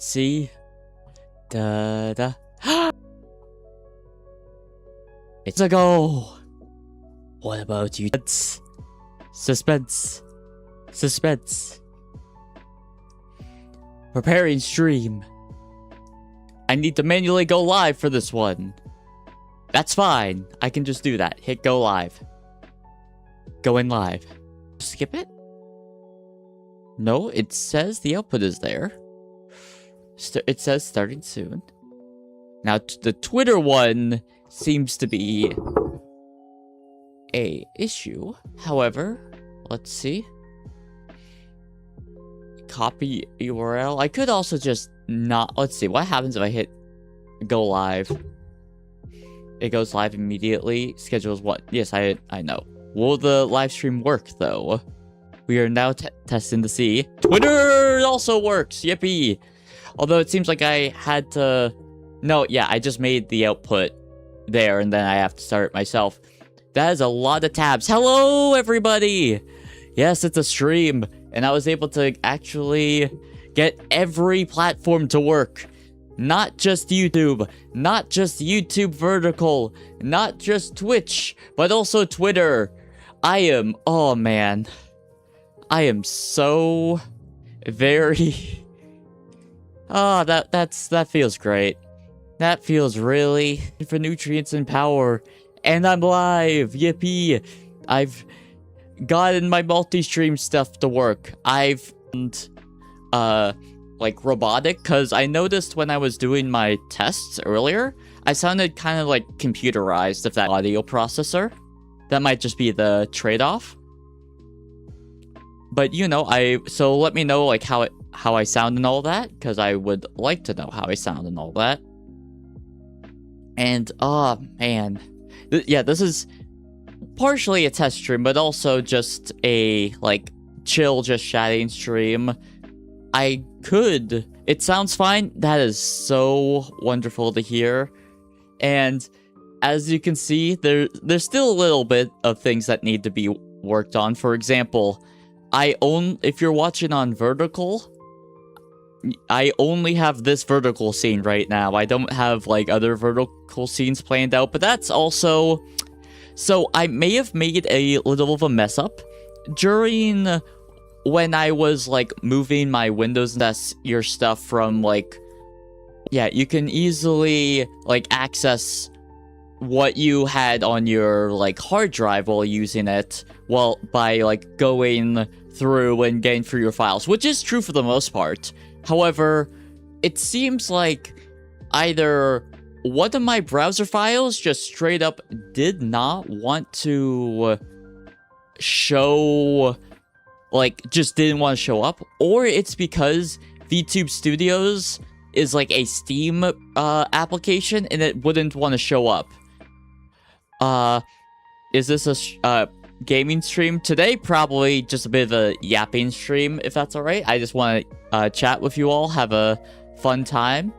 see. Da da. It's a go. What about you? Suspense. Suspense. Preparing stream. I need to manually go live for this one. That's fine. I can just do that. Hit go live. Going live. Skip it? No, it says the output is there. It says starting soon. Now, the Twitter one seems to be a issue. However, let's see. Copy URL. I could also just not... Let's see. What happens if I hit go live? It goes live immediately. Schedules what? Yes, I know. Will the live stream work, though? We are now testing to see. Twitter also works! Yippee! Although it seems like I had to... No, yeah, I just made the output there, and then I have to start it myself. That is a lot of tabs. Hello, everybody! Yes, it's a stream, and I was able to actually get every platform to work. Not just YouTube, not just YouTube vertical, not just Twitch, but also Twitter. Oh man. I am so very... Oh, that feels great. That feels really for nutrients and power. And I'm live, yippee. I've gotten my multi-stream stuff to work. I've like robotic, because I noticed when I was doing my tests earlier, I sounded kind of like computerized of that audio processor. That might just be the trade-off. But you know, so let me know like how I sound and all that, because I would like to know how I sound and all that. And oh man, yeah, this is partially a test stream, but also just a like chill, just chatting stream. It sounds fine. That is so wonderful to hear. And as you can see, there's still a little bit of things that need to be worked on. For example, if you're watching on vertical, I only have this vertical scene right now. I don't have like other vertical scenes planned out, but that's also... So I may have made a little of a mess up during when I was like moving my Windows and your stuff from like... Yeah, you can easily like access what you had on your like hard drive while using it, by like going through and getting through your files, which is true for the most part. However, it seems like either one of my browser files just straight up did not want to show, like, just didn't want to show up, or it's because VTube Studios is like a Steam application and it wouldn't want to show up. Is this a gaming stream today? Probably just a bit of a yapping stream, if that's alright. I just want to chat with you all, have a fun time,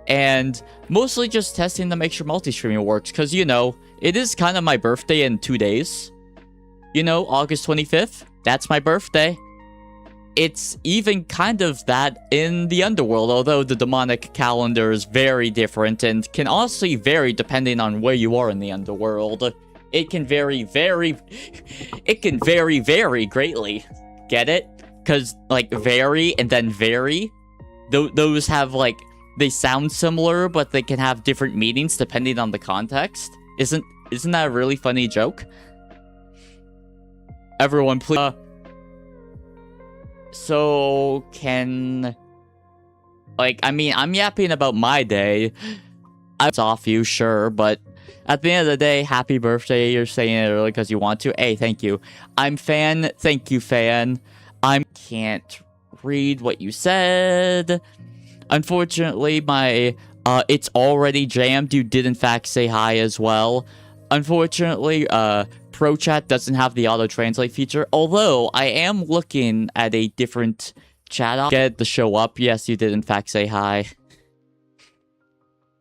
and mostly just testing to make sure multi-streaming works, because, you know, it is kind of my birthday in 2 days. You know, August 25th, that's my birthday. It's even kind of that in the underworld, although the demonic calendar is very different and can honestly vary depending on where you are in the underworld. It can vary very greatly. Get it? Because, like, vary and then vary, those have, like, they sound similar, but they can have different meanings depending on the context. Isn't that a really funny joke? Everyone, please. So, like, I mean, I'm yapping about my day. I was off you, sure, but at the end of the day, happy birthday. You're saying it early because you want to. Hey, thank you. I'm fan. Thank you, fan. I can't read what you said. Unfortunately, my, it's already jammed. You did, in fact, say hi as well. Unfortunately, ProChat doesn't have the auto-translate feature, although I am looking at a different chat option. Get the show up. Yes, you did, in fact, say hi.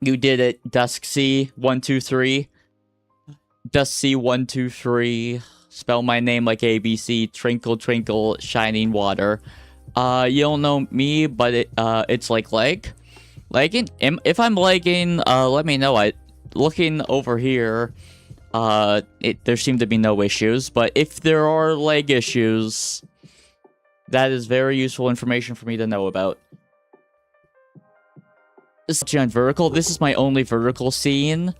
You did it, DuskC123. DuskC123. Spell my name like ABC. Twinkle, twinkle, shining water. You don't know me, but it's like lagging. If I'm lagging, let me know. Looking over here, there seem to be no issues. But if there are lag issues, that is very useful information for me to know about. This is on vertical. This is my only vertical scene.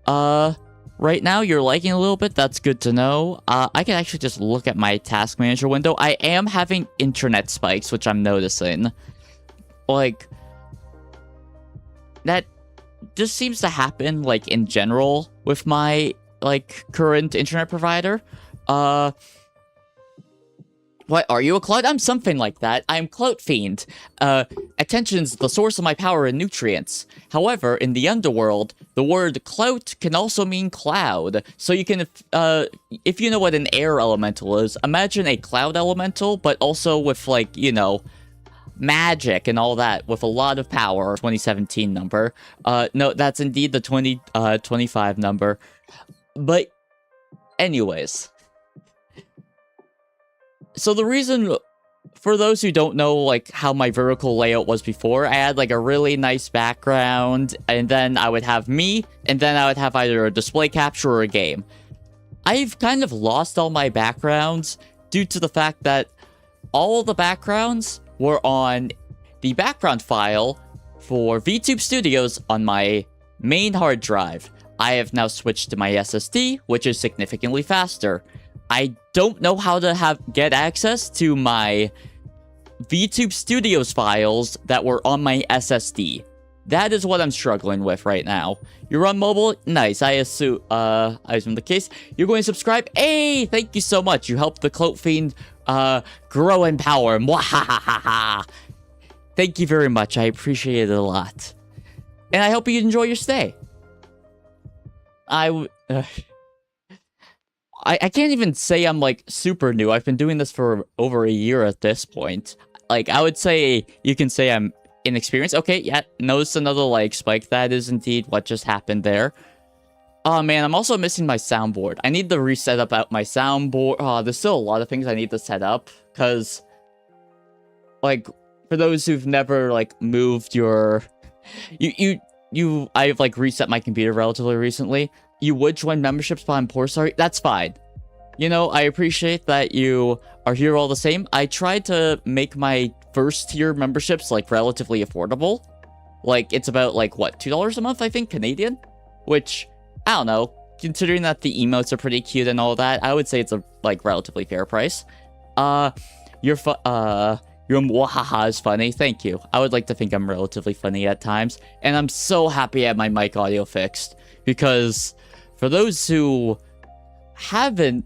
Right now you're lagging a little bit. That's good to know. I can actually just look at my task manager window. I am having internet spikes, which I'm noticing. Like, that just seems to happen, like, in general with my, like, current internet provider. What, are you a clout? I'm something like that. I'm Clout Fiend. Attention's the source of my power and nutrients. However, in the underworld, the word clout can also mean cloud. So you can, if you know what an air elemental is, imagine a cloud elemental, but also with, like, you know, magic and all that, with a lot of power. 2017 number. No, that's indeed the 2025 number. But, anyways. So the reason, for those who don't know, like, how my vertical layout was before, I had, like, a really nice background, and then I would have me, and then I would have either a display capture or a game. I've kind of lost all my backgrounds due to the fact that all of the backgrounds were on the background file for VTube Studios on my main hard drive. I have now switched to my SSD, which is significantly faster. I don't know how to get access to my VTube Studios files that were on my SSD. That is what I'm struggling with right now. You're on mobile? Nice. I assume the case. You're going to subscribe? Hey, thank you so much. You helped the Clout Fiend grow in power. Mwahahaha. Thank you very much. I appreciate it a lot. And I hope you enjoy your stay. I can't even say I'm, like, super new. I've been doing this for over a year at this point. Like, I would say, you can say I'm inexperienced. Okay, yeah, notice another lag spike. That is indeed what just happened there. Oh, man, I'm also missing my soundboard. I need to reset up out my soundboard. Oh, there's still a lot of things I need to set up. Because, like, for those who've never, like, moved your... I've, like, reset my computer relatively recently. You would join memberships, but I'm poor, sorry. That's fine. You know, I appreciate that you are here all the same. I tried to make my first tier memberships, like, relatively affordable. Like, it's about, like, what, $2 a month, I think, Canadian? Which, I don't know. Considering that the emotes are pretty cute and all that, I would say it's a, like, relatively fair price. Your mwahaha is funny. Thank you. I would like to think I'm relatively funny at times. And I'm so happy I have my mic audio fixed. Because... for those who haven't,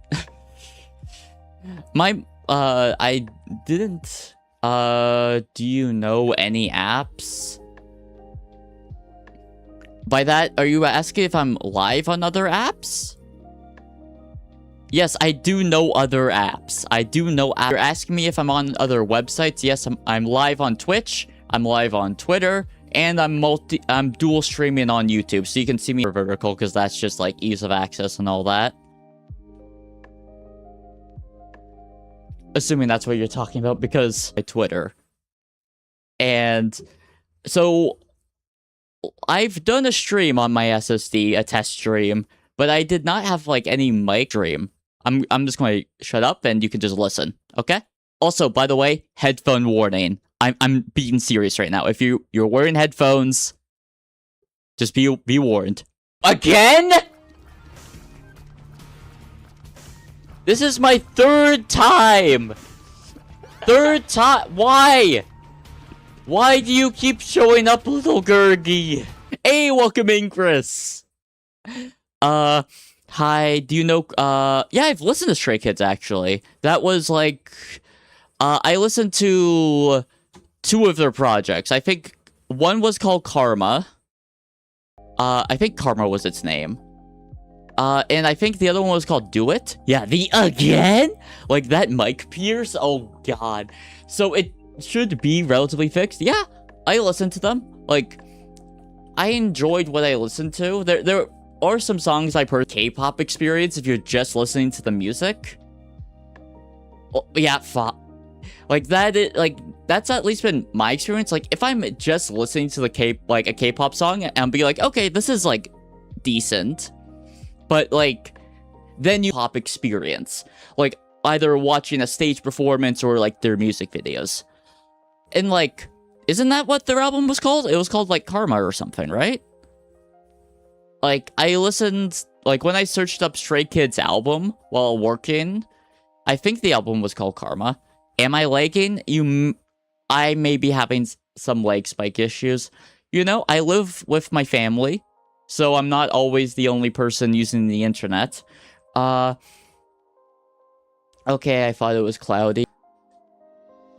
I didn't, do you know any apps? By that, are you asking if I'm live on other apps? Yes, I do know other apps. I do know apps. You're asking me if I'm on other websites? Yes, I'm live on Twitch. I'm live on Twitter. And I'm dual streaming on YouTube, so you can see me vertical, because that's just, like, ease of access and all that. Assuming that's what you're talking about, because my Twitter. And so I've done a stream on my SSD, a test stream, but I did not have, like, any mic stream. I'm just going to shut up and you can just listen, okay? Also, by the way, headphone warning. I'm being serious right now. If you're wearing headphones, just be warned. Again? This is my third time. Third time. Why? Why do you keep showing up, little Gurgi? Hey, welcome in, Chris. Hi. Do you know? Yeah, I've listened to Stray Kids actually. That was like, I listened to 2 of their projects. I think one was called Karma. I think Karma was its name. And I think the other one was called Do It. Yeah, the again? Like that mic pierce? Oh god. So it should be relatively fixed. Yeah, I listened to them. Like, I enjoyed what I listened to. There are some songs I per K-pop experience if you're just listening to the music. Oh, yeah, like that, like that's at least been my experience. Like, if I'm just listening to a K-pop song, and be like, okay, this is, like, decent. But, like, then you pop experience. Like, either watching a stage performance or, like, their music videos. And, like, isn't that what their album was called? It was called, like, Karma or something, right? Like, I listened, like, when I searched up Stray Kids' album while working, I think the album was called Karma. Am I lagging? I may be having some lag spike issues. You know, I live with my family, so I'm not always the only person using the internet. Okay, I thought it was cloudy.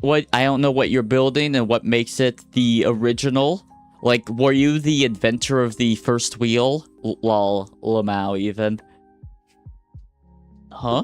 I don't know what you're building and what makes it the original. Like, were you the inventor of the first wheel? Lol, Lamau even. Huh?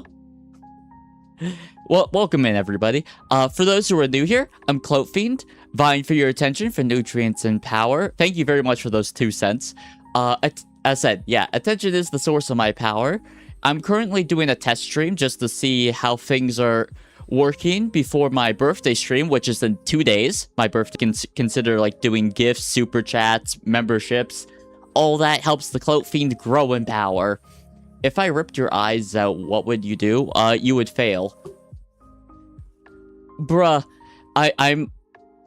Well, welcome in, everybody. For those who are new here, I'm Clout Fiend, vying for your attention for nutrients and power. Thank you very much for those 2 cents. As I said, yeah, attention is the source of my power. I'm currently doing a test stream just to see how things are working before my birthday stream, which is in 2 days. My birthday, consider like doing gifts, super chats, memberships. All that helps the Clout Fiend grow in power. If I ripped your eyes out, what would you do? You would fail. Bruh, I'm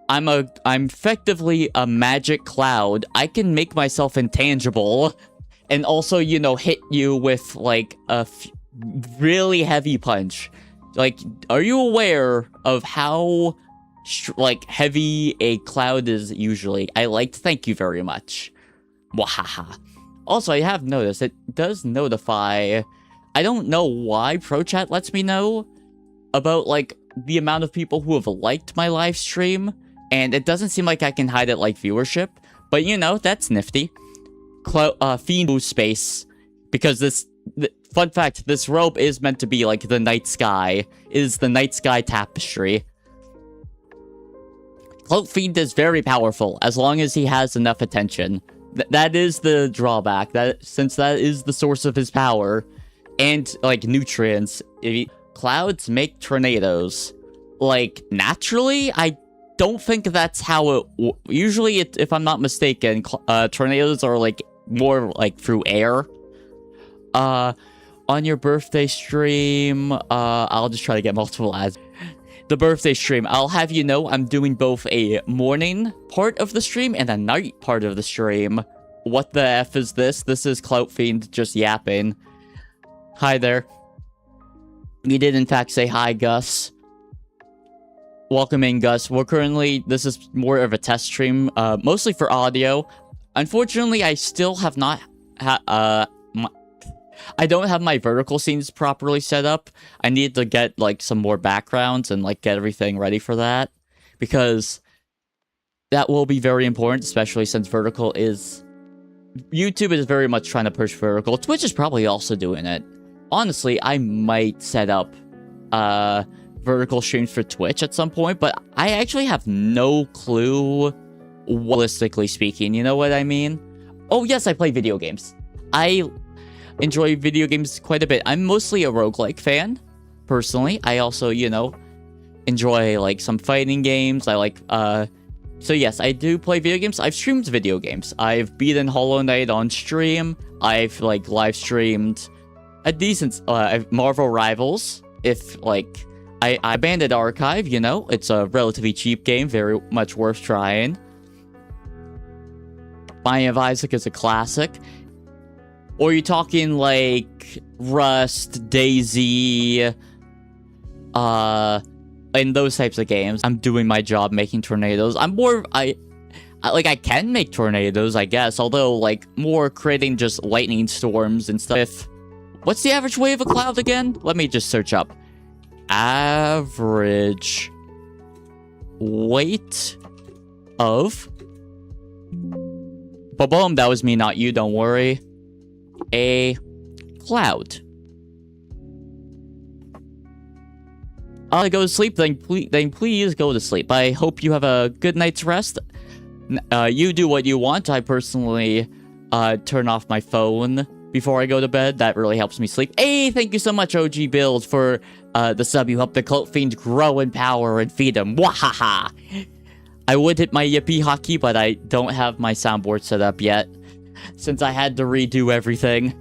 effectively a magic cloud. I can make myself intangible and also, you know, hit you with like a really heavy punch. Like, are you aware of how like heavy a cloud is usually? Thank you very much. Wahaha. Also, I have noticed it does notify. I don't know why ProChat lets me know about like the amount of people who have liked my live stream, and it doesn't seem like I can hide it like viewership. But you know, that's nifty. Fiend space, because fun fact, this robe is meant to be like the night sky. It is the night sky tapestry. Clout Fiend is very powerful as long as he has enough attention. That is the drawback. Since that is the source of his power and like nutrients. Clouds make tornadoes. Like naturally, I don't think that's how it. Usually, if I'm not mistaken, tornadoes are like more like through air. On your birthday stream, I'll just try to get multiple ads. The birthday stream, I'll have you know I'm doing both a morning part of the stream and a night part of the stream. What the F is this? This is Clout Fiend just yapping. Hi there. You did in fact say hi, Gus. Welcome in, Gus. This is more of a test stream, mostly for audio. Unfortunately, I still have not I don't have my vertical scenes properly set up. I need to get, like, some more backgrounds and, like, get everything ready for that. Because that will be very important, especially since vertical is... YouTube is very much trying to push vertical. Twitch is probably also doing it. Honestly, I might set up, vertical streams for Twitch at some point, but I actually have no clue, realistically speaking. You know what I mean? Oh, yes, I play video games. I enjoy video games quite a bit. I'm mostly a roguelike fan, personally. I also, you know, enjoy, like, some fighting games. I like, so yes, I do play video games. I've streamed video games. I've beaten Hollow Knight on stream. I've, like, live streamed a decent, Marvel Rivals. If, like, I Bandit Archive, you know, it's a relatively cheap game, very much worth trying. Binding of Isaac is a classic. Or you're talking like Rust, DayZ, and those types of games. I'm doing my job making tornadoes. I can make tornadoes, I guess, although like more creating just lightning storms and stuff. What's the average weight of a cloud again? Let me just search up. Average weight of... Ba-boom, that was me, not you, don't worry. A cloud. I'll go to sleep, then please go to sleep. I hope you have a good night's rest. You do what you want. I personally turn off my phone before I go to bed. That really helps me sleep. Hey, thank you so much, OG Build, for the sub. You help the cult fiends grow in power and feed them. Wahaha! I would hit my yippee hockey, but I don't have my soundboard set up yet, since I had to redo everything.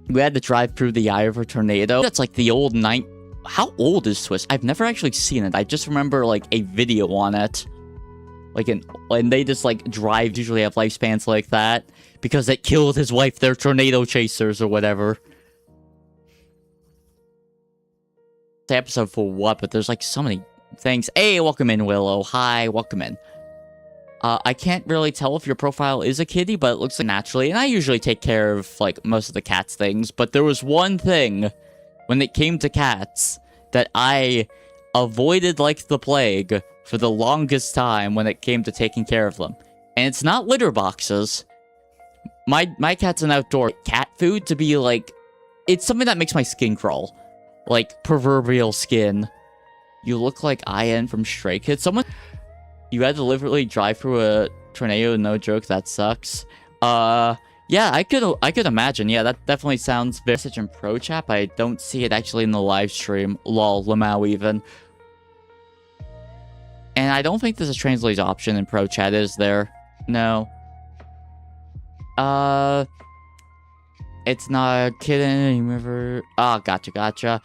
We had to drive through the eye of a tornado. That's like the old night. How old is Swiss? I've never actually seen it. I just remember like a video on it. Like, and they just like drive, usually have lifespans like that, because it killed his wife. They're tornado chasers or whatever. The episode for what? But there's like so many things. Hey, welcome in, Willow. Hi, welcome in. I can't really tell if your profile is a kitty, but it looks like naturally. And I usually take care of like most of the cats things. But there was one thing when it came to cats that I avoided like the plague for the longest time when it came to taking care of them. And it's not litter boxes. My cat's an outdoor cat food to be like, it's something that makes my skin crawl. Like proverbial skin. You look like Ian from Stray Kids. Someone, you had to deliberately drive through a tornado, no joke, that sucks. Yeah, I could imagine. Yeah, that definitely sounds very message in pro chat. I don't see it actually in the live stream. Lol, Lamau even. And I don't think there's a translate option in pro chat, is there? No. It's not a kitten, remember? Ah, gotcha.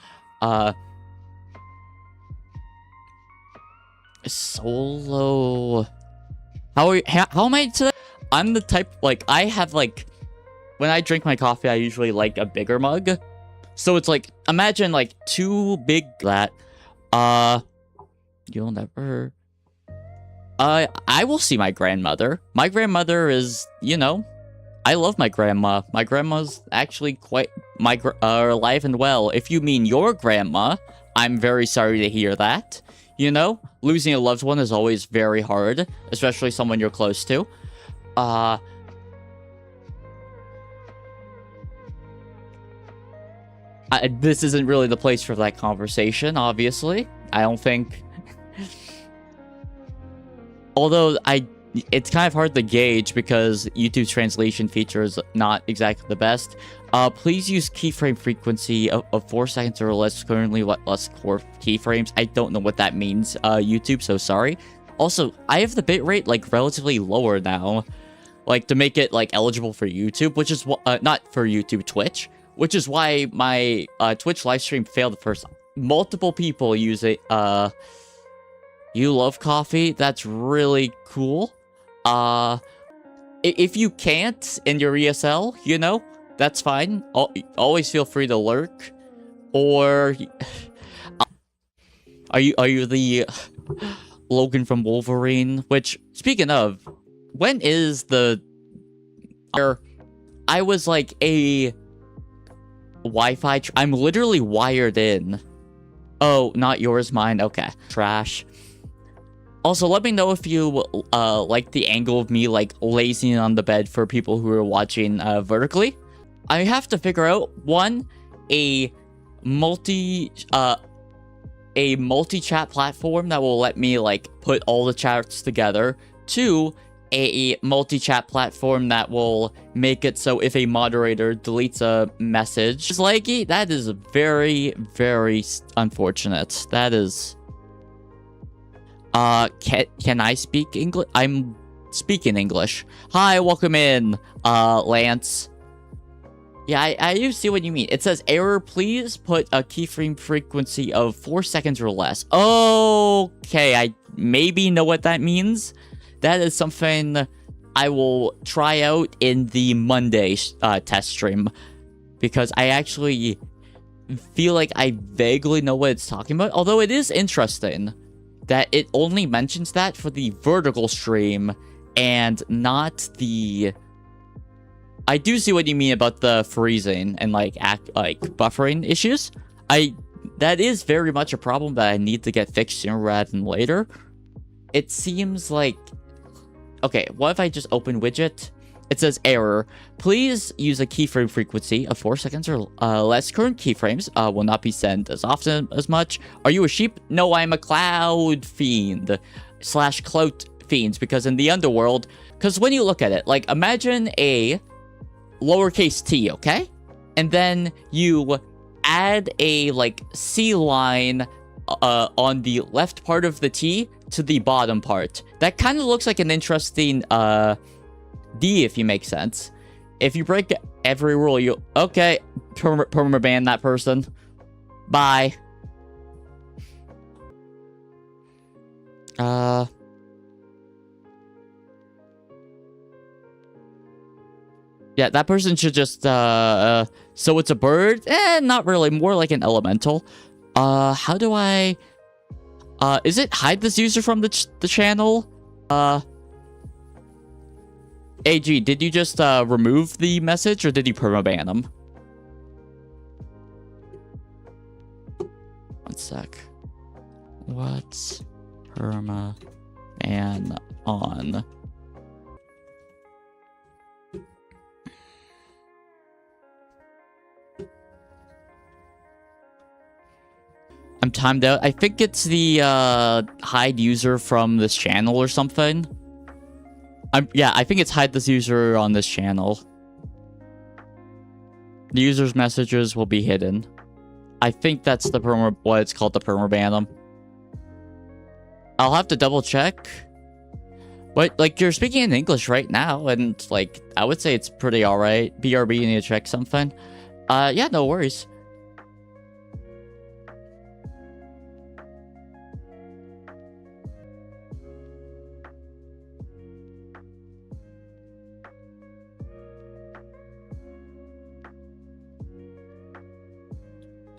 Solo. How am I today? I'm the type, like, I have, like, when I drink my coffee, I usually like a bigger mug. So it's like, imagine, like, too big that. You'll never. I will see my grandmother. My grandmother is, you know, I love my grandma. My grandma's actually quite alive and well. If you mean your grandma, I'm very sorry to hear that. You know, losing a loved one is always very hard, especially someone you're close to. This isn't really the place for that conversation, obviously. I don't think. Although it's kind of hard to gauge because YouTube's translation feature is not exactly the best. Please use keyframe frequency of 4 seconds or less. Currently, less core keyframes. I don't know what that means, YouTube, so sorry. Also, I have the bitrate, like, relatively lower now. Like, to make it, like, eligible for YouTube, which is, not for YouTube, Twitch. Which is why my, Twitch livestream failed at first. Multiple people use it, You love coffee? That's really cool. If you can't in your ESL, you know, that's fine. Always feel free to lurk. Or are you the Logan from Wolverine? Which, speaking of, when is the I was like a Wi-Fi I'm literally wired in. Oh, not yours, mine. Okay. Trash. Also, let me know if you like the angle of me, like, lazing on the bed for people who are watching vertically. I have to figure out, one, a multi-chat platform that will let me, like, put all the chats together. Two, a multi-chat platform that will make it so if a moderator deletes a message, like, that is very, very unfortunate. That is... can I speak English? I'm speaking English. Hi, welcome in, Lance. Yeah, I do see what you mean. It says, error, please put a keyframe frequency of 4 seconds or less. Okay, I maybe know what that means. That is something I will try out in the Monday, test stream. Because I actually feel like I vaguely know what it's talking about. Although it is interesting that it only mentions that for the vertical stream and not the... I do see what you mean about the freezing and like buffering issues. That is very much a problem that I need to get fixed sooner rather than later. It seems like... Okay, what if I just open widget? It says error. Please use a keyframe frequency of 4 seconds or less. Current keyframes will not be sent as often as much. Are you a sheep? No, I'm a cloud fiend. / clout fiends. Because in the underworld... Because when you look at it, like, imagine a lowercase t, okay? And then you add a, like, C line on the left part of the T to the bottom part. That kind of looks like an interesting D, if you make sense. If you break every rule, you... Okay, permaban that person. Bye. Yeah, that person should just, so it's a bird? Not really. More like an elemental. How do I... is it hide this user from the channel? AG, did you just, remove the message, or did you permaban him? One sec. What's permaban on? I'm timed out. I think it's the hide user from this channel or something. Yeah, I think it's hide this user on this channel. The user's messages will be hidden. I think that's the what it's called, the permaban. I'll have to double check. But, like, you're speaking in English right now, and, like, I would say it's pretty alright. BRB, you need to check something. Yeah, no worries.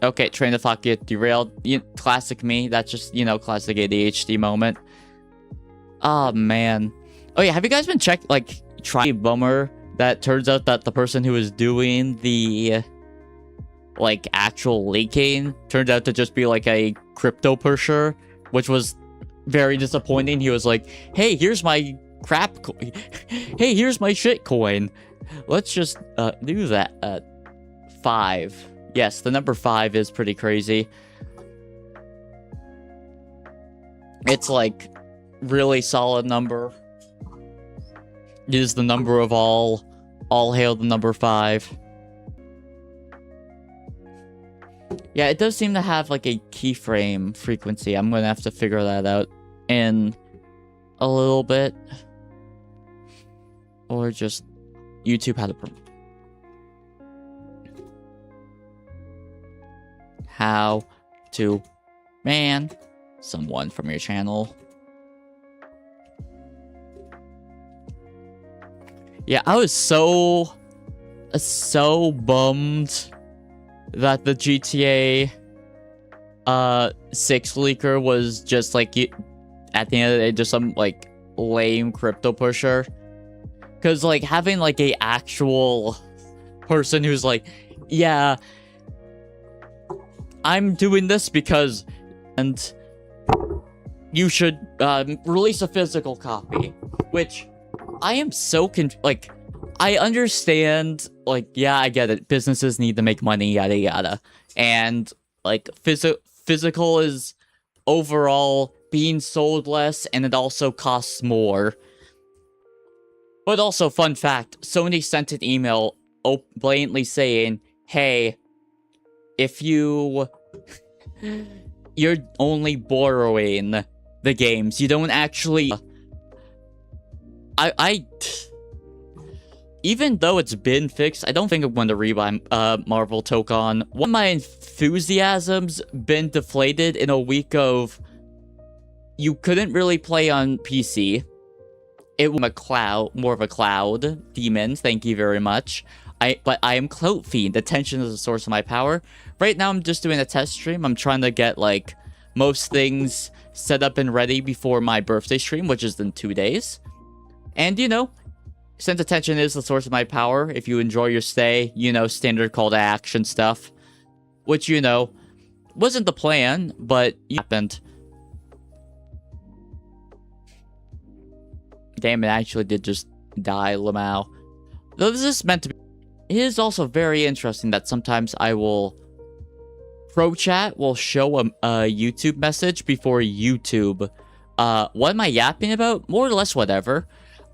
Okay, train of thought get derailed. Classic me. That's just, classic ADHD moment. Oh, man. Oh, yeah, have you guys been trying bummer that turns out that the person who was doing the, actual leaking turned out to just be, a crypto pusher, which was very disappointing. He was like, hey, here's my crap coin. Hey, here's my shit coin. Let's just, do that. 5. Yes, the number 5 is pretty crazy. It's really solid number. It is the number of all. All hail the number 5. Yeah, it does seem to have a keyframe frequency. I'm gonna have to figure that out in a little bit. Or just YouTube how to how to ban someone from your channel. Yeah, I was so bummed that the GTA 6 leaker was just at the end of the day just some lame crypto pusher. Cause having a actual person who's yeah, I'm doing this because, and you should release a physical copy, which I am so I understand, yeah, I get it. Businesses need to make money, yada yada, and physical is overall being sold less, and it also costs more. But also, fun fact: Sony sent an email blatantly saying, "Hey, if you're only borrowing the games, you don't actually..." Even though it's been fixed, I don't think I'm going to rebuy Marvel Token. One of my enthusiasms been deflated in a week of you couldn't really play on PC. It was more of a cloud. Demons, thank you very much. But I am Clout Fiend. Attention is the source of my power. Right now, I'm just doing a test stream. I'm trying to get, most things set up and ready before my birthday stream, which is in 2 days. And, since attention is the source of my power, if you enjoy your stay, standard call to action stuff. Which, wasn't the plan, but it happened. Damn, it actually did just die, Lamau. Though this is meant to be... It is also very interesting that sometimes I will... Pro chat will show a YouTube message before YouTube. What am I yapping about? More or less whatever.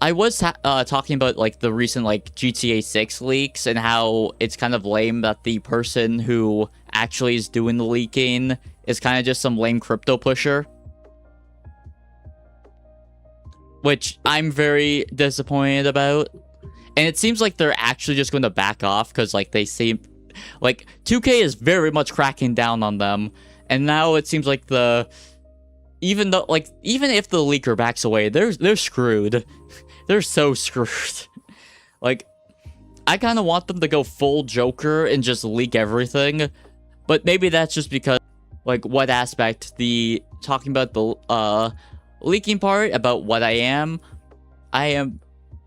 I was talking about like the recent like GTA 6 leaks and how it's kind of lame that the person who actually is doing the leaking is kind of just some lame crypto pusher. Which I'm very disappointed about. And it seems like they're actually just going to back off because like they seem like 2K is very much cracking down on them. And now it seems like even if the leaker backs away, they're screwed. They're so screwed. Like, I kind of want them to go full Joker and just leak everything. But maybe that's just because, like, what aspect? Talking about the, leaking part, about what I am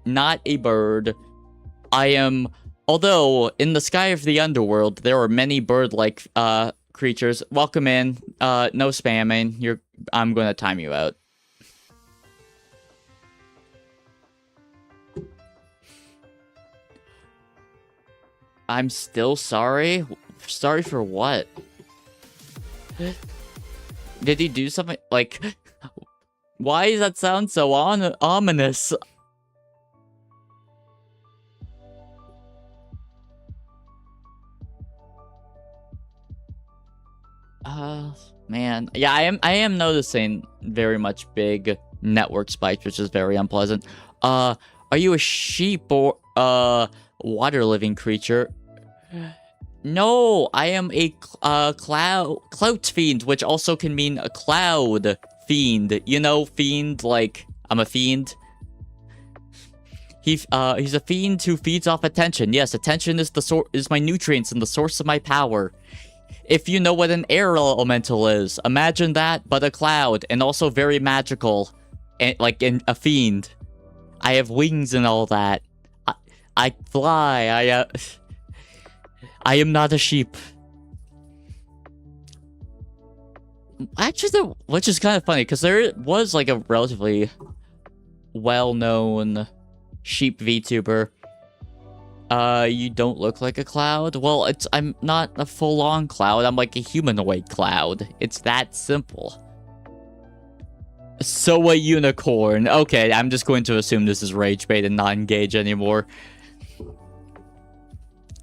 not a bird. Although, in the sky of the underworld, there are many bird-like, creatures. Welcome in. No spamming. I'm gonna time you out. I'm still sorry? Sorry for what? Did he do something? Like, why does that sound so ominous? Man. Yeah, I am noticing very much big network spikes, which is very unpleasant. Are you a sheep or water living creature? No, I am a clout fiend, which also can mean a cloud fiend. You know, fiend, like, I'm a fiend. He's a fiend who feeds off attention. Yes, attention is my nutrients and the source of my power. If you know what an air elemental is, imagine that, but a cloud, and also very magical, and like a fiend. I have wings and all that. I fly. I am not a sheep. Actually, which is kind of funny, because there was like a relatively well-known sheep VTuber. You don't look like a cloud? Well, I'm not a full-on cloud. I'm like a humanoid cloud. It's that simple. So a unicorn. Okay, I'm just going to assume this is rage bait and not engage anymore.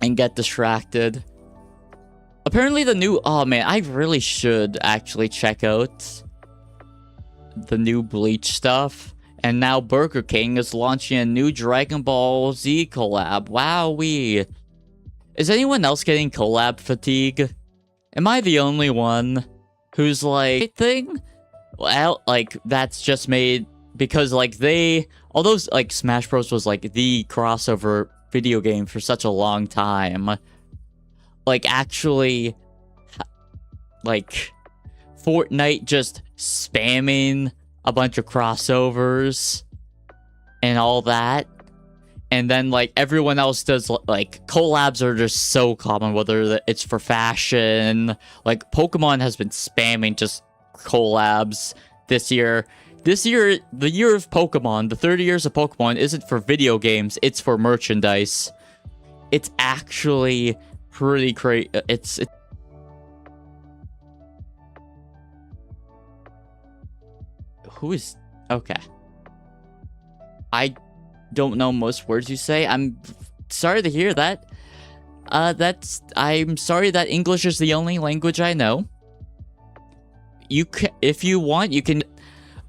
And get distracted. Apparently the new... Oh, man, I really should actually check out the new Bleach stuff. And now Burger King is launching a new Dragon Ball Z collab. Wowee. Is anyone else getting collab fatigue? Am I the only one who's like... Thing? Well, like, that's just made... Because, like, although, like, Smash Bros. Was, like, the crossover video game for such a long time. Like, actually... Like, Fortnite just spamming a bunch of crossovers and all that, and then like everyone else does, like, collabs are just so common, whether it's for fashion. Like Pokemon has been spamming just collabs this year. The year of Pokemon, the 30 years of Pokemon isn't for video games, it's for merchandise. It's actually pretty crazy. It's Who is... Okay. I don't know most words you say. I'm sorry to hear that. I'm sorry that English is the only language I know. If you want, you can...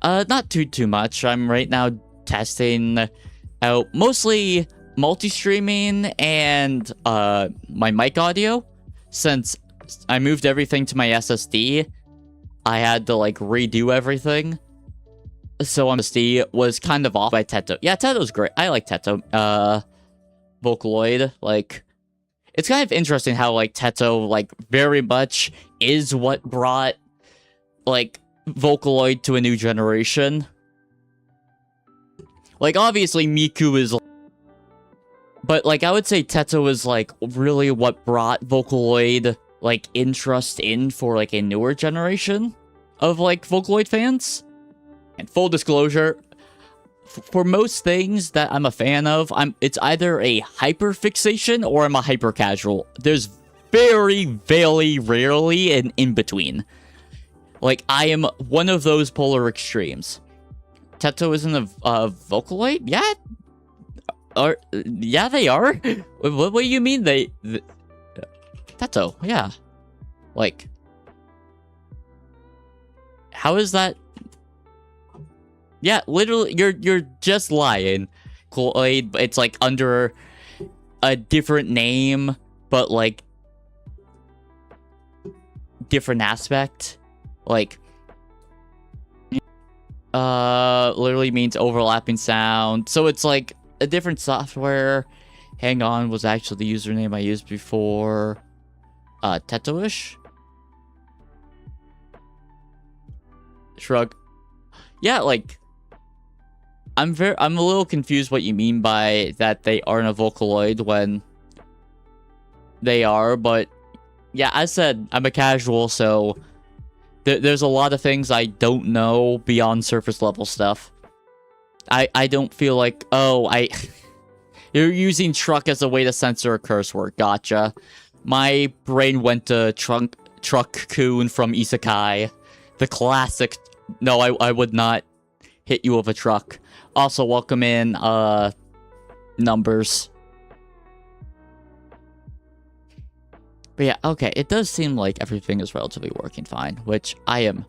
not too much. I'm right now testing out mostly multi-streaming and, my mic audio. Since I moved everything to my SSD, I had to, like, redo everything. So SSD was kind of off by Teto. Yeah, Teto's great. I like Teto. Vocaloid, like... It's kind of interesting how, like, Teto, like, very much is what brought, like, Vocaloid to a new generation. Like, obviously, Miku is... But, like, I would say Teto is, like, really what brought Vocaloid, like, interest in for, like, a newer generation of, like, Vocaloid fans. And full disclosure, for most things that I'm a fan of, it's either a hyper fixation or I'm a hyper casual. There's very, very rarely an in between. Like, I am one of those polar extremes. Teto isn't a Vocaloid? Yeah. Yeah, they are. What do you mean Teto, yeah. Like, how is that? Yeah, literally, you're just lying. Vocaloid, it's like under a different name, but like different aspect. Like, literally means overlapping sound. So it's like a different software. Hang on was actually the username I used before. Tetoish? Shrug. Yeah, like, I'm a little confused what you mean by that they aren't a Vocaloid when they are, but yeah, as said, I'm a casual, so there's a lot of things I don't know beyond surface level stuff. I don't feel like, oh, you're using truck as a way to censor a curse word. Gotcha. My brain went to Truck-kun from Isekai. The classic. No, I would not hit you with a truck. Also, welcome in, Numbers. But yeah, okay, it does seem like everything is relatively working fine, which I am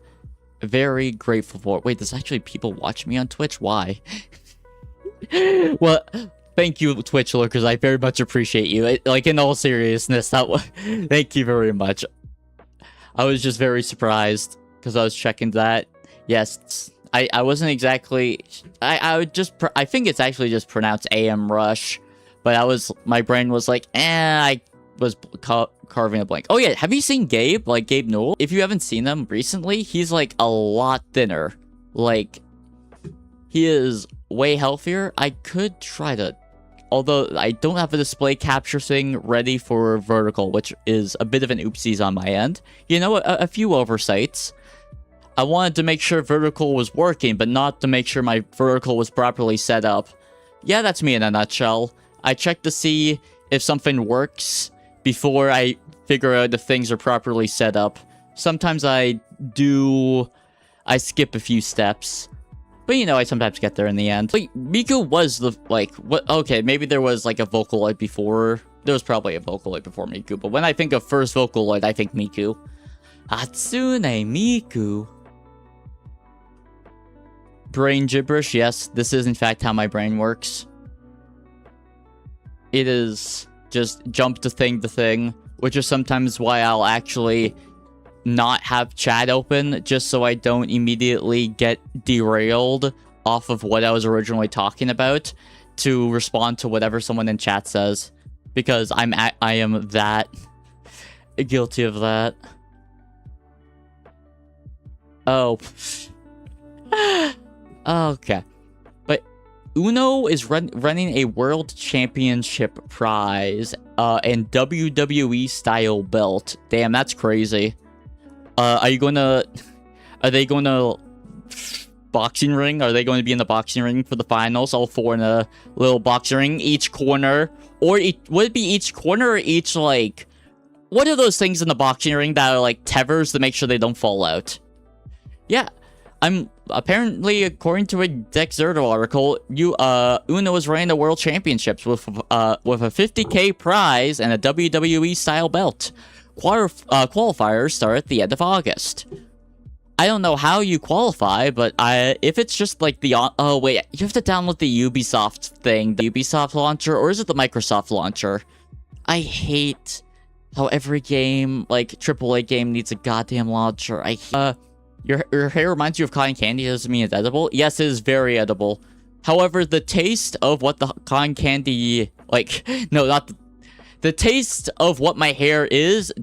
very grateful for. Wait, there's actually people watching me on Twitch? Why? Well, thank you, Twitch lurkers. I very much appreciate you. Like, in all seriousness, thank you very much. I was just very surprised because I was checking that. Yes, I wasn't exactly. I think it's actually just pronounced AM Rush, but my brain was like, I was carving a blank. Oh yeah, have you seen Gabe? Like Gabe Newell? If you haven't seen him recently, he's like a lot thinner. Like, he is way healthier. I could try to, although I don't have a display capture thing ready for vertical, which is a bit of an oopsies on my end. You know, a few oversights. I wanted to make sure vertical was working, but not to make sure my vertical was properly set up. Yeah, that's me in a nutshell. I check to see if something works before I figure out if things are properly set up. Sometimes I skip a few steps. But you know, I sometimes get there in the end. Wait, Miku was the, like, what? Okay, maybe there was like a Vocaloid before. There was probably a Vocaloid before Miku. But when I think of first Vocaloid, I think Miku. Hatsune Miku. Brain gibberish, yes. This is in fact how my brain works. It is just jump to thing, which is sometimes why I'll actually not have chat open, just so I don't immediately get derailed off of what I was originally talking about to respond to whatever someone in chat says, because I am that guilty of that. Oh. Okay. But Uno is running a world championship prize and WWE style belt. Damn, that's crazy. Are they going to boxing ring? Are they going to be in the boxing ring for the finals? All four in a little boxing ring, each corner, or would it be each corner or each, like, what are those things in the boxing ring that are like tethers to make sure they don't fall out? Yeah, I'm apparently, according to a Dexerto article, Uno is running the World Championships with a 50K prize and a WWE style belt. Qualifiers start at the end of August. I don't know how you qualify, but if it's just like oh wait, you have to download the Ubisoft thing, the Ubisoft launcher, or is it the Microsoft launcher? I hate how every game, like AAA game, needs a goddamn launcher. Your hair reminds you of cotton candy. Doesn't mean it's edible. Yes, it is very edible. However, the taste of what the cotton candy, like, no, not the taste of what my hair is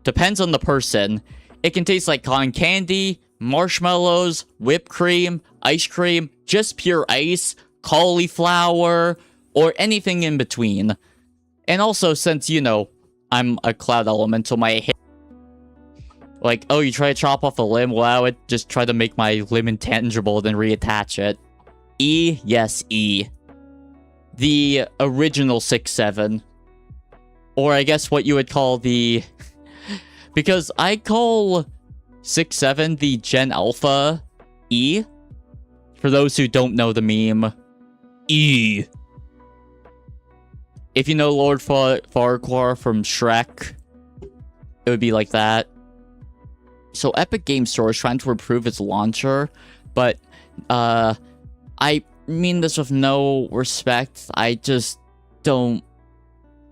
depends on the person. It can taste like cotton candy, marshmallows, whipped cream, ice cream, just pure ice, cauliflower, or anything in between. And also, since, you know, I'm a cloud elemental, my hair, like, oh, you try to chop off a limb? Well, I would just try to make my limb intangible, then reattach it. E? Yes, E. The original 6-7. Or I guess what you would call the... Because I call 6-7 the Gen Alpha E. For those who don't know the meme, E. If you know Lord Farquhar from Shrek, it would be like that. So Epic Game Store is trying to improve its launcher, but I mean this with no respect. I just don't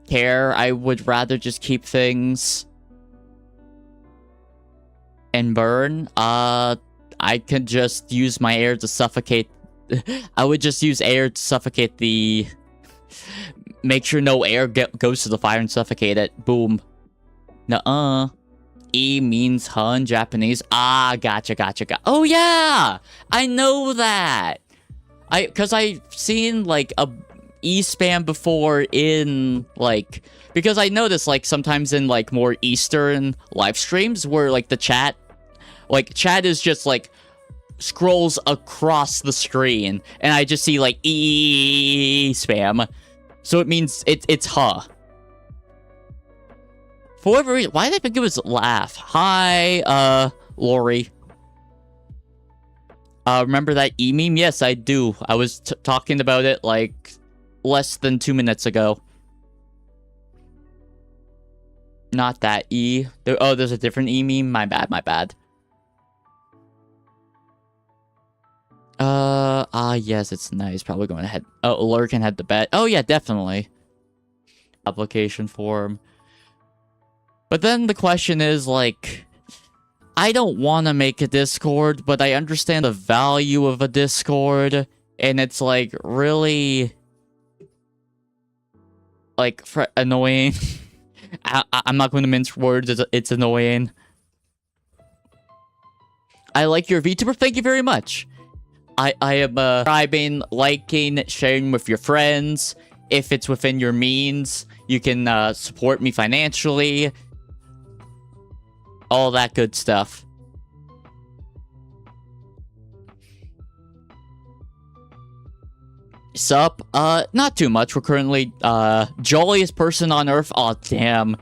care. I would rather just keep things and burn. I could just use my air to suffocate. I would just use air to suffocate the... Make sure no air goes to the fire and suffocate it. Boom. Nuh-uh. E means huh in Japanese. Ah, gotcha. Oh, yeah! I know that! Because I've seen, like, a E spam before in, like... Because I noticed, like, sometimes in, like, more Eastern live streams where, like, the chat... Like, chat is just, like, scrolls across the screen. And I just see, like, E spam. So it means it's huh. For whatever reason, why did I think it was laugh? Hi, Lori. Remember that E meme? Yes, I do. I was talking about it, like, less than 2 minutes ago. Not that E. There's a different E meme? My bad. Yes, it's nice. Probably going ahead. Oh, Lurkin had the bet. Oh, yeah, definitely. Application form. But then the question is, like... I don't want to make a Discord, but I understand the value of a Discord. And it's, like, really... Like, annoying. I'm not going to mince words. It's annoying. I like your VTuber. Thank you very much. I am subscribing, liking, sharing with your friends. If it's within your means, you can support me financially. All that good stuff. Sup? Not too much. We're currently, jolliest person on Earth. Aw, damn.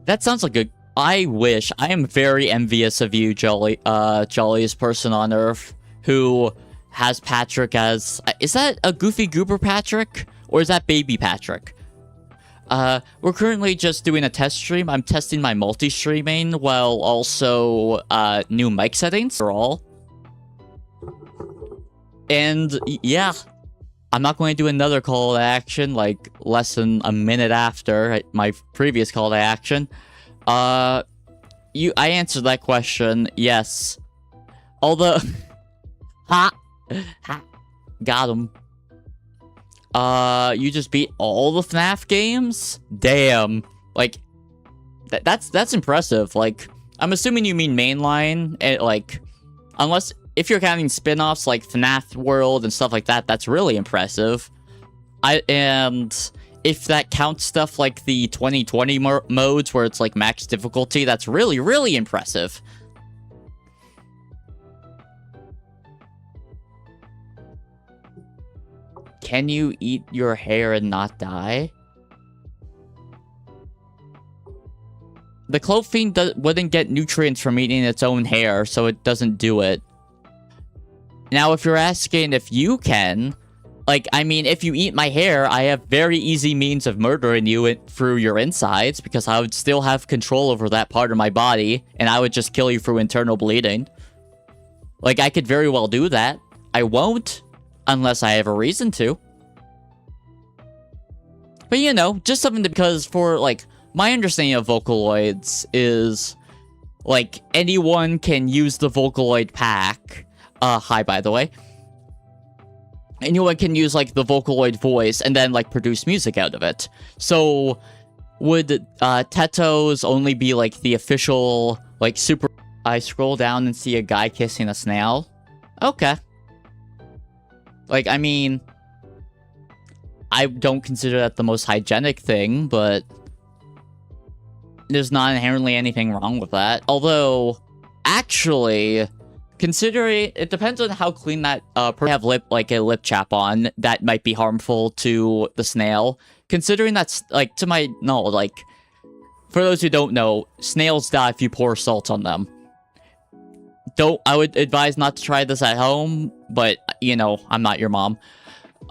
That sounds like a... I wish. I am very envious of you, jolliest person on Earth, who has Patrick as... Is that a Goofy Goober Patrick? Or is that Baby Patrick? We're currently just doing a test stream. I'm testing my multi-streaming while also, new mic settings for all. And, yeah. I'm not going to do another call to action, like, less than a minute after my previous call to action. I answered that question, yes. Although... Ha! Got him. You just beat all the FNAF games? Damn. Like, that's impressive. Like, I'm assuming you mean mainline, and, like, unless... If you're counting spin-offs like FNAF World and stuff like that, that's really impressive. And if that counts stuff like the 2020 modes where it's like max difficulty, that's really, really impressive. Can you eat your hair and not die? The Clove Fiend wouldn't get nutrients from eating its own hair, so it doesn't do it. Now, if you're asking if you can, like, I mean, if you eat my hair, I have very easy means of murdering you through your insides, because I would still have control over that part of my body, and I would just kill you through internal bleeding. Like, I could very well do that. I won't, unless I have a reason to. But, you know, just something to, because for, like, my understanding of Vocaloids is, like, anyone can use the Vocaloid pack. Hi, by the way. Anyone can use, like, the Vocaloid voice and then, like, produce music out of it. So, would, Teto's only be, like, the official, like, super... I scroll down and see a guy kissing a snail? Okay. Like, I mean... I don't consider that the most hygienic thing, but... There's not inherently anything wrong with that. Although, actually... Considering, it depends on how clean that, have a lip chap on, that might be harmful to the snail. Considering that's, like, for those who don't know, snails die if you pour salt on them. I would advise not to try this at home, but you know, I'm not your mom.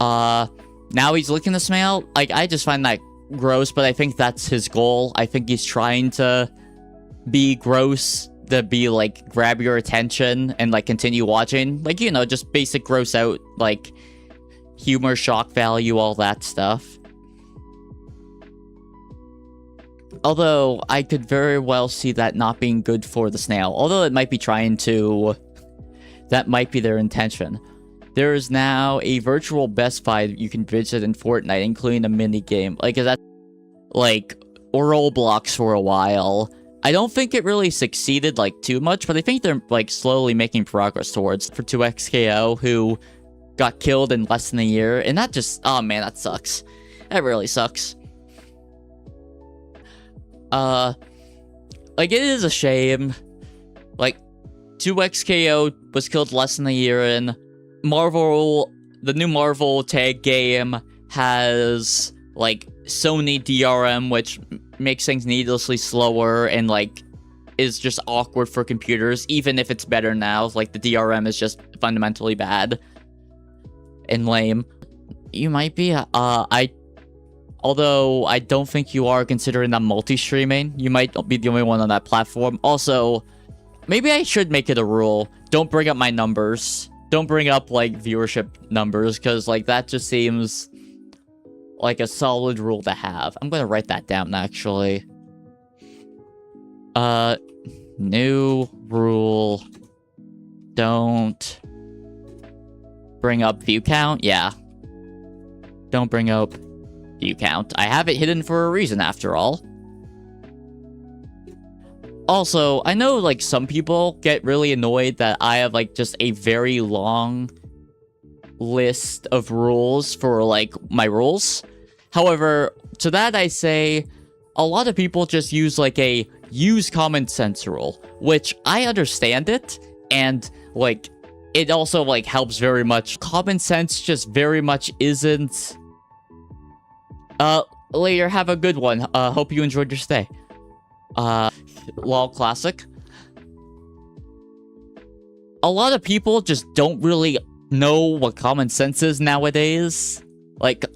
Now he's licking the snail. Like, I just find that gross, but I think that's his goal. I think he's trying to be gross, to be, like, grab your attention and, like, continue watching. Like, you know, just basic gross out, like, humor, shock value, all that stuff. Although, I could very well see that not being good for the snail. Although it might be trying to... That might be their intention. There is now a virtual Best Buy you can visit in Fortnite, including a mini-game. Like, is that... Like, Roblox for a while. I don't think it really succeeded, like, too much, but I think they're, like, slowly making progress towards. For 2XKO, who got killed in less than a year. And that just... Oh, man, that sucks. That really sucks. Like, it is a shame. Like, 2XKO was killed less than a year in. Marvel, the new Marvel tag game has, like, Sony DRM, which makes things needlessly slower and, like, is just awkward for computers, even if it's better now. Like, the DRM is just fundamentally bad and lame. You might be, although I don't think you are, considering that multi-streaming. You might be the only one on that platform. Also, maybe I should make it a rule. Don't bring up my numbers. Don't bring up, like, viewership numbers, because, like, that just seems like a solid rule to have. I'm gonna write that down, actually. New rule. Don't bring up view count. Yeah. Don't bring up view count. I have it hidden for a reason, after all. Also, I know, like, some people get really annoyed that I have, like, just a very long list of rules for, like, my rules. However, to that I say, a lot of people just use, like, a use common sense rule, which I understand it, and, like, it also, like, helps very much. Common sense just very much isn't... Later, have a good one. Hope you enjoyed your stay. LOL Classic. A lot of people just don't really know what common sense is nowadays. Like,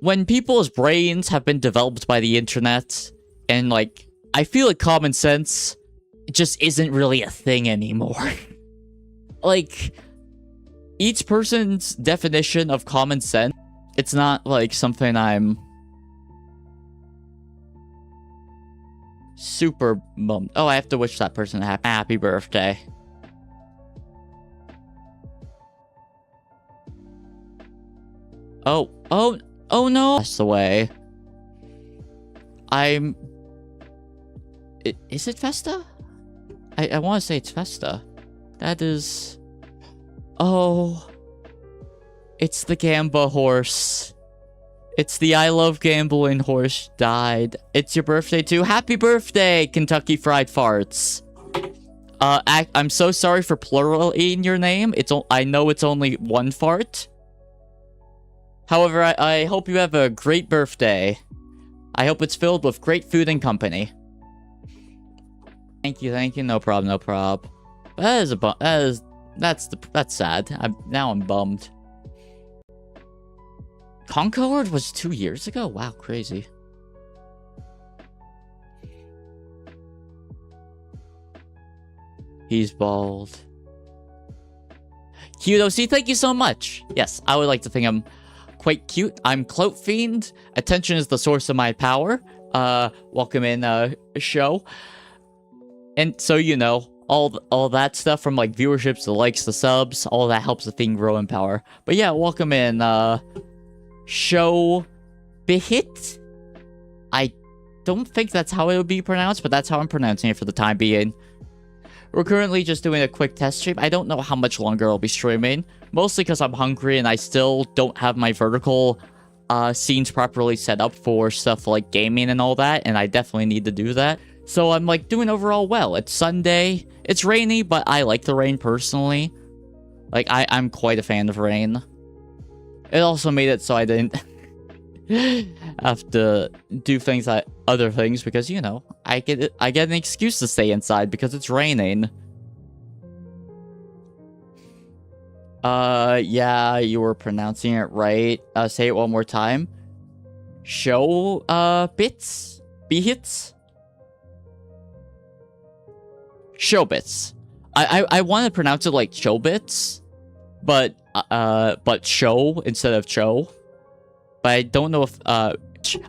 when people's brains have been developed by the internet, and, like, I feel like common sense just isn't really a thing anymore. Like, each person's definition of common sense, it's not, like, something I'm super bummed. Oh, I have to wish that person a happy birthday. Oh no! That's the way. Is it Festa? I want to say it's Festa. That is... Oh... It's the Gamba horse. It's the I love gambling horse died. It's your birthday too. Happy birthday, Kentucky Fried Farts. I'm so sorry for pluraling your name. I know it's only one fart. However, I hope you have a great birthday. I hope it's filled with great food and company. Thank you. No problem. That is a that's sad. Now I'm bummed. Concord was 2 years ago? Wow, crazy. He's bald. Cute OC, thank you so much. Yes, I would like to think I'm quite cute. I'm Clout Fiend. Attention is the source of my power. Welcome in, show. And so, you know, all that stuff from, like, viewerships, the likes, the subs, all that helps the thing grow in power. But yeah, welcome in, Show Bihit? I don't think that's how it would be pronounced, but that's how I'm pronouncing it for the time being. We're currently just doing a quick test stream. I don't know how much longer I'll be streaming. Mostly because I'm hungry and I still don't have my vertical scenes properly set up for stuff like gaming and all that. And I definitely need to do that. So I'm, like, doing overall well. It's Sunday. It's rainy, but I like the rain personally. Like, I'm quite a fan of rain. It also made it so I didn't have to do things like other things because, you know, I get an excuse to stay inside because it's raining. Yeah, you were pronouncing it right. Say it one more time. Show, bits? Behits? Showbits. I want to pronounce it like showbits, but show instead of cho. But I don't know if, I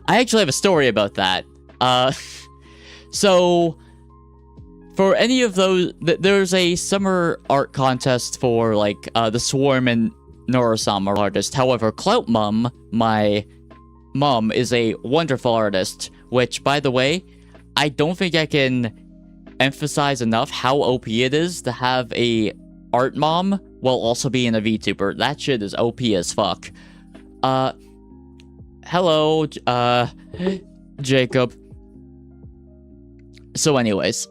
actually have a story about that. So, for any of those, there's a summer art contest for, like, the Swarm and Norosama artist. However, Clout Mum, my mom, is a wonderful artist, which, by the way, I don't think I can emphasize enough how OP it is to have a art mom while also being a VTuber. That shit is OP as fuck. Hello, Jacob. So anyways,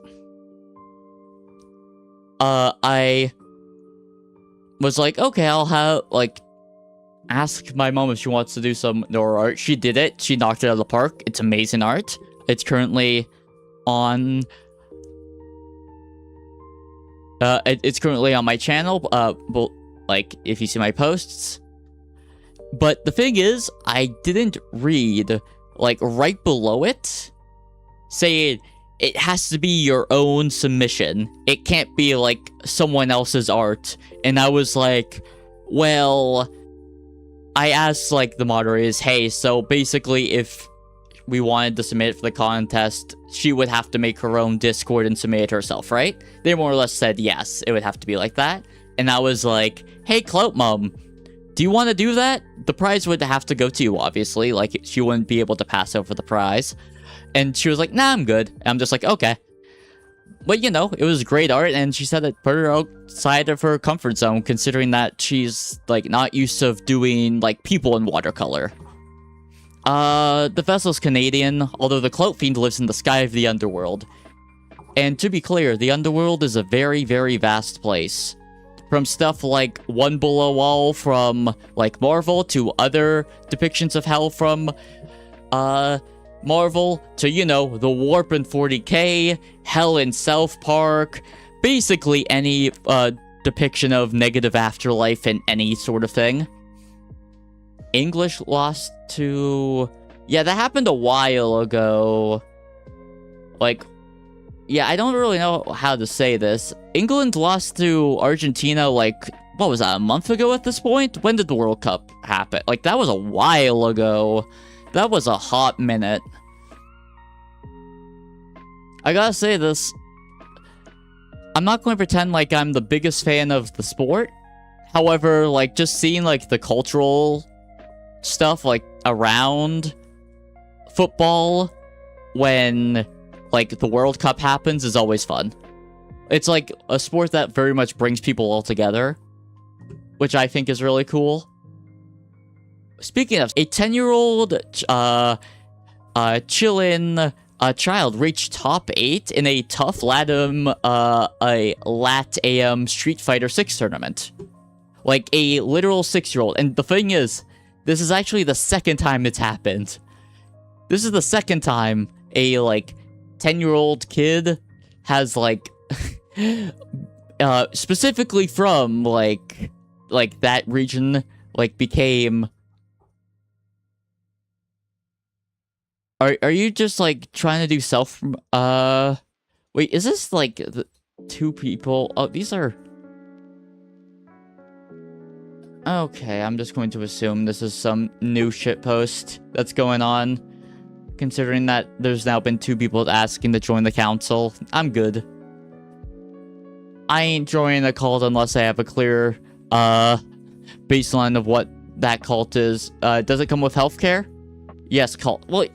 I was like, okay, I'll have, like, ask my mom if she wants to do some Nora art. She did it. She knocked it out of the park. It's amazing art. It's currently on... it's currently on my channel, but, like, if you see my posts. But the thing is, I didn't read, like, right below it, saying it has to be your own submission. It can't be, like, someone else's art. And I was like, well, I asked, like, the moderators, hey, so basically if we wanted to submit for the contest, she would have to make her own Discord and submit it herself, right? They more or less said yes, it would have to be like that. And I was like, hey, Clout Mom, do you want to do that? The prize would have to go to you, obviously. Like, she wouldn't be able to pass over the prize. And she was like, nah, I'm good. And I'm just like, okay. But, you know, it was great art, and she said it put her outside of her comfort zone, considering that she's, like, not used to doing, like, people in watercolor. The vessel's Canadian, although the Clout Fiend lives in the sky of the underworld. And to be clear, the underworld is a very, very vast place. From stuff like One Below All from, like, Marvel, to other depictions of hell from, Marvel, to, you know, The Warp in 40K, Hell in South Park, basically any, depiction of negative afterlife and any sort of thing. English lost to... Yeah, that happened a while ago. Like... Yeah, I don't really know how to say this. England lost to Argentina, like, what was that, a month ago at this point? When did the World Cup happen? Like, that was a while ago. That was a hot minute. I gotta say this. I'm not going to pretend like I'm the biggest fan of the sport. However, like, just seeing, like, the cultural stuff, like, around football when... like, the World Cup happens is always fun. It's, like, a sport that very much brings people all together, which I think is really cool. Speaking of, a 10-year-old, chillin' child reached top 8 in a tough a Lat AM Street Fighter 6 tournament. Like, a literal 6-year-old. And the thing is, this is actually the second time it's happened. This is the second time a, like, 10-year-old kid has, like, specifically from, like, that region, like, became... Are you just, like, trying to do self... Wait, is this, like, the 2 people? Oh, these are... Okay, I'm just going to assume this is some new shitpost that's going on. Considering that there's now been 2 people asking to join the council, I'm good. I ain't joining a cult unless I have a clear, baseline of what that cult is. Does it come with healthcare? Yes, cult. Well,